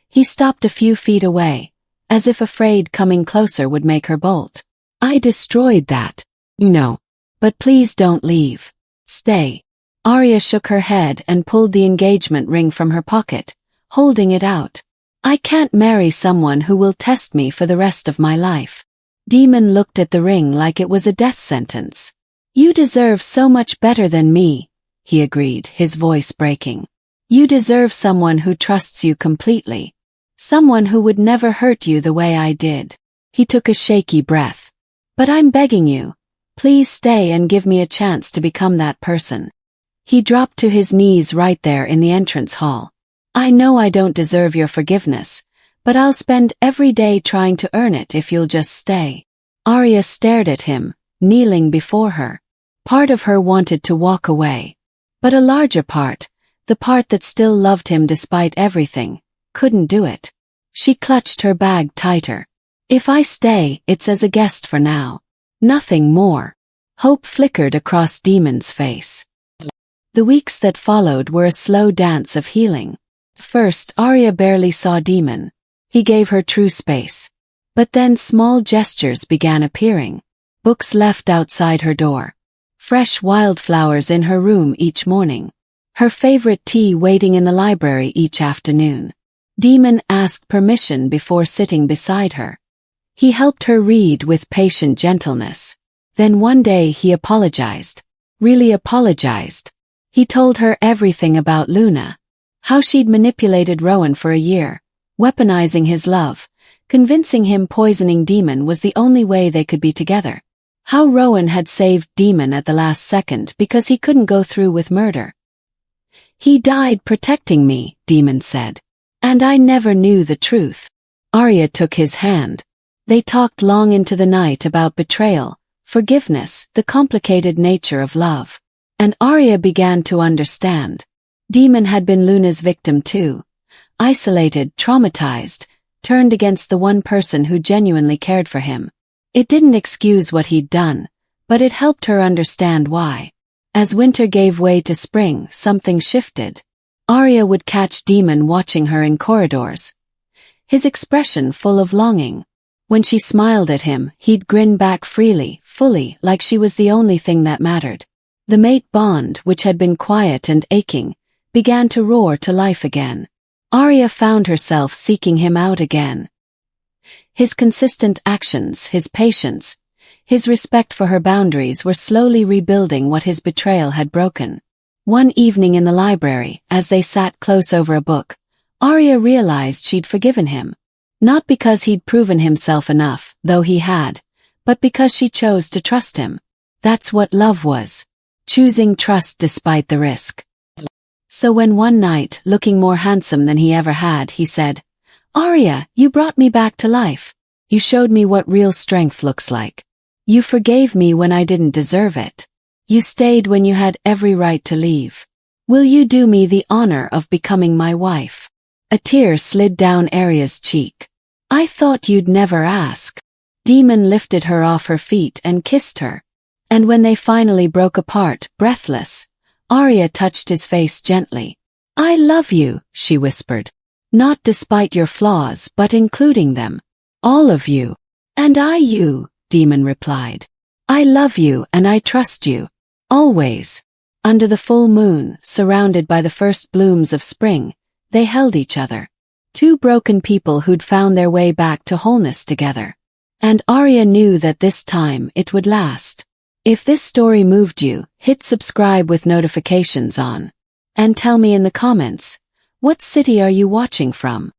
He stopped a few feet away, as if afraid coming closer would make her bolt. "I destroyed that. No. But please don't leave. Stay." Arya shook her head and pulled the engagement ring from her pocket, holding it out. "I can't marry someone who will test me for the rest of my life." Demon looked at the ring like it was a death sentence. "You deserve so much better than me," he agreed, his voice breaking. "You deserve someone who trusts you completely. Someone who would never hurt you the way I did." He took a shaky breath. "But I'm begging you. Please stay and give me a chance to become that person." He dropped to his knees right there in the entrance hall. "I know I don't deserve your forgiveness, but I'll spend every day trying to earn it if you'll just stay." Arya stared at him, kneeling before her. Part of her wanted to walk away. But a larger part, the part that still loved him despite everything, couldn't do it. She clutched her bag tighter. "If I stay, it's as a guest for now. Nothing more." Hope flickered across Demon's face. The weeks that followed were a slow dance of healing. First, Arya barely saw Demon. He gave her true space. But then small gestures began appearing. Books left outside her door. Fresh wildflowers in her room each morning. Her favorite tea waiting in the library each afternoon. Demon asked permission before sitting beside her. He helped her read with patient gentleness. Then one day he apologized. Really apologized. He told her everything about Luna. How she'd manipulated Rowan for a year, weaponizing his love, convincing him poisoning Demon was the only way they could be together. How Rowan had saved Demon at the last second because he couldn't go through with murder. He died protecting me, Demon said. And I never knew the truth. Arya took his hand. They talked long into the night about betrayal, forgiveness, the complicated nature of love. And Arya began to understand. Demon had been Luna's victim too. Isolated, traumatized, turned against the one person who genuinely cared for him. It didn't excuse what he'd done, but it helped her understand why. As winter gave way to spring, something shifted. Arya would catch Demon watching her in corridors. His expression full of longing. When she smiled at him, he'd grin back freely, fully, like she was the only thing that mattered. The mate bond, which had been quiet and aching, began to roar to life again. Arya found herself seeking him out again. His consistent actions, his patience, his respect for her boundaries were slowly rebuilding what his betrayal had broken. One evening in the library, as they sat close over a book, Arya realized she'd forgiven him. Not because he'd proven himself enough, though he had, but because she chose to trust him. That's what love was. Choosing trust despite the risk. So when one night, looking more handsome than he ever had, he said, "Arya, you brought me back to life. You showed me what real strength looks like. You forgave me when I didn't deserve it. You stayed when you had every right to leave. Will you do me the honor of becoming my wife?" A tear slid down Arya's cheek. "I thought you'd never ask." Demon lifted her off her feet and kissed her. And when they finally broke apart, breathless, Arya touched his face gently. "I love you," she whispered. "Not despite your flaws, but including them. All of you." "And I you," Demon replied. "I love you and I trust you. Always." Under the full moon, surrounded by the first blooms of spring, they held each other. Two broken people who'd found their way back to wholeness together. And Arya knew that this time it would last. If this story moved you, hit subscribe with notifications on. And tell me in the comments, what city are you watching from?